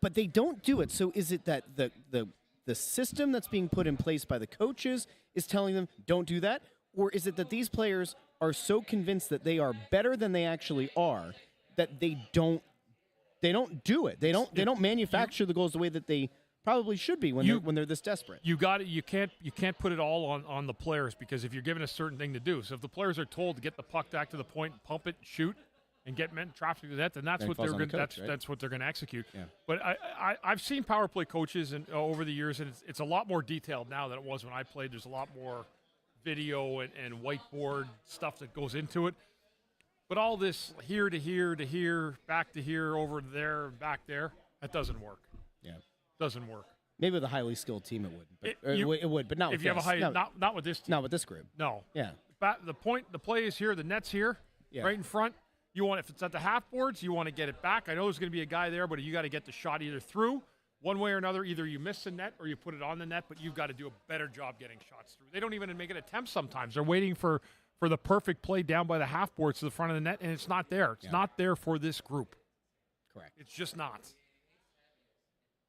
But they don't do it. So is it that the system that's being put in place by the coaches is telling them, don't do that? Or is it that these players are so convinced that they are better than they actually are that they don't do it? They don't manufacture the goals the way that they probably should be when they're this desperate. You can't put it all on the players because if you're given a certain thing to do. So if the players are told to get the puck back to the point, pump it, shoot, and get men traffic to that, then that's what they're going. That's what they're going to execute. Yeah. But I've seen power play coaches over the years, and it's a lot more detailed now than it was when I played. There's a lot more video and whiteboard stuff that goes into it. But all this here to here to here, back to here, over there, back there, that doesn't work. Yeah, doesn't work. Maybe with a highly skilled team, it would. But it would, but not if with you this. have a high, not with this team. Not with this group. No. Yeah. The play is here. The net's here, right in front. You want, if it's at the half boards, you want to get it back. I know there's going to be a guy there, but you got to get the shot either through one way or another. Either you miss the net or you put it on the net, but you've got to do a better job getting shots through. They don't even make an attempt sometimes. They're waiting for the perfect play down by the half boards to the front of the net, and it's not there. It's not there for this group. Correct. It's just not.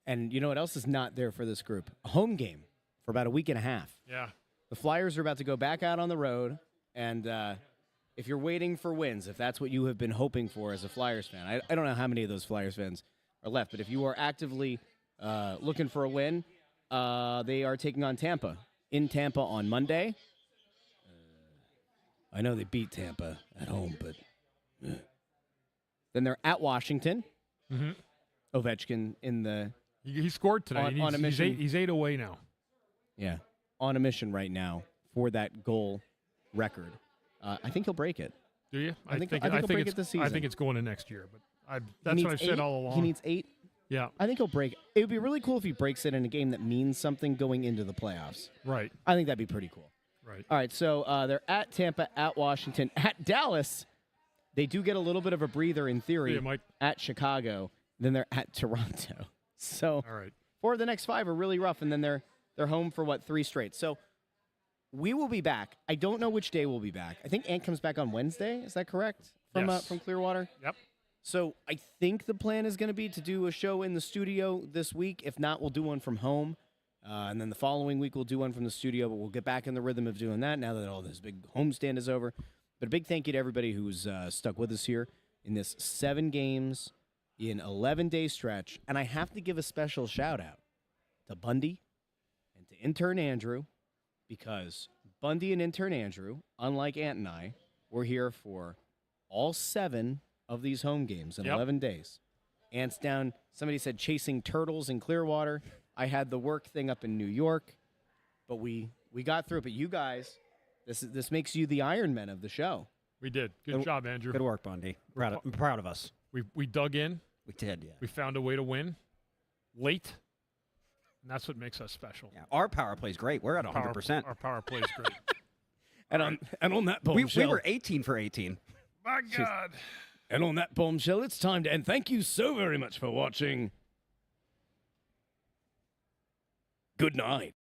And you know what else is not there for this group? A home game for about a week and a half. Yeah. The Flyers are about to go back out on the road, and if you're waiting for wins, if that's what you have been hoping for as a Flyers fan, I don't know how many of those Flyers fans are left, but if you are actively looking for a win, they are taking on Tampa. In Tampa on Monday. I know they beat Tampa at home, but then they're at Washington. Mm-hmm. Ovechkin in the he scored tonight. On a mission. He's eight away now. Yeah, on a mission right now for that goal record. I think he'll break it. Do you? I think he'll break it this season. I think it's going to next year, but that's what I've said all along. He needs 8. Yeah. I think he'll break. It would be really cool if he breaks it in a game that means something going into the playoffs. Right. I think that'd be pretty cool. Right. All right, so they're at Tampa, at Washington, at Dallas. They do get a little bit of a breather in theory at Chicago. Then they're at Toronto. So all right. 4 of the next 5 are really rough, and then they're home for, 3 straight. So we will be back. I don't know which day we'll be back. I think Ant comes back on Wednesday. Is that correct? From Clearwater? Yep. So I think the plan is going to be to do a show in the studio this week. If not, we'll do one from home. And then the following week, we'll do one from the studio, but we'll get back in the rhythm of doing that now that all this big homestand is over. But a big thank you to everybody who's stuck with us here in this 7 games in 11-day stretch. And I have to give a special shout-out to Bundy and to intern Andrew, because Bundy and intern Andrew, unlike Ant and I, were here for all 7 of these home games in 11 days. Ant's down, somebody said, chasing turtles in Clearwater. I had the work thing up in New York, but we got through it. But you guys, this makes you the Iron Men of the show. We did. Good job, Andrew. Good work, Bundy. I'm proud of us. We dug in. We did, yeah. We found a way to win late, and that's what makes us special. Yeah, our power play is great. We're at 100%. Our power play is great. And on that bombshell, we were 18 for 18. My God. And on that bombshell, it's time to end. Thank you so very much for watching. Good night.